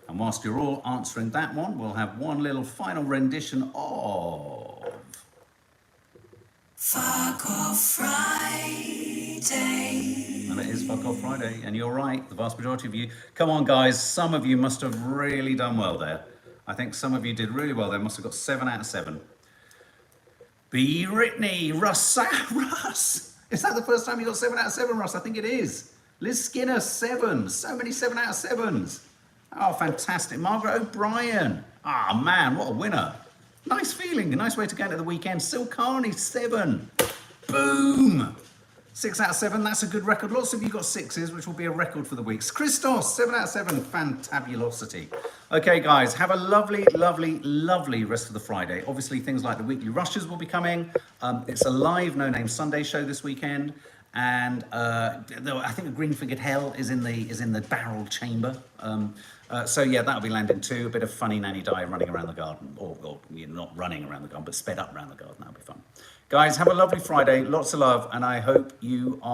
[SPEAKER 2] And whilst you're all answering that one, we'll have one little final rendition of...
[SPEAKER 5] Fuck Off Friday.
[SPEAKER 2] And it is Fuck Off Friday, and you're right, the vast majority of you. Come on, guys, some of you must have really done well there. I think some of you did really well there, must have got 7 out of 7. B. Whitney, Russ. Is that the first time you got 7 out of 7, Russ? I think it is. Liz Skinner, 7. So many 7 out of 7s. Oh, fantastic. Margaret O'Brien. Ah, man, what a winner. Nice feeling, a nice way to go into the weekend. Sil Carney, 7. Boom. 6 out of 7, that's a good record. Lots of you got 6s, which will be a record for the weeks. Christos, 7 out of 7, fantabulosity. Okay, guys, have a lovely, lovely, lovely rest of the Friday. Obviously, things like the weekly rushes will be coming. It's a live No Name Sunday show this weekend. And I think a Green-Fingered Hell is in the barrel chamber. So yeah, that'll be landing too. A bit of funny Nanny Di running around the garden, or not running around the garden, but sped up around the garden. That'll be fun. Guys, have a lovely Friday. Lots of love, and I hope you are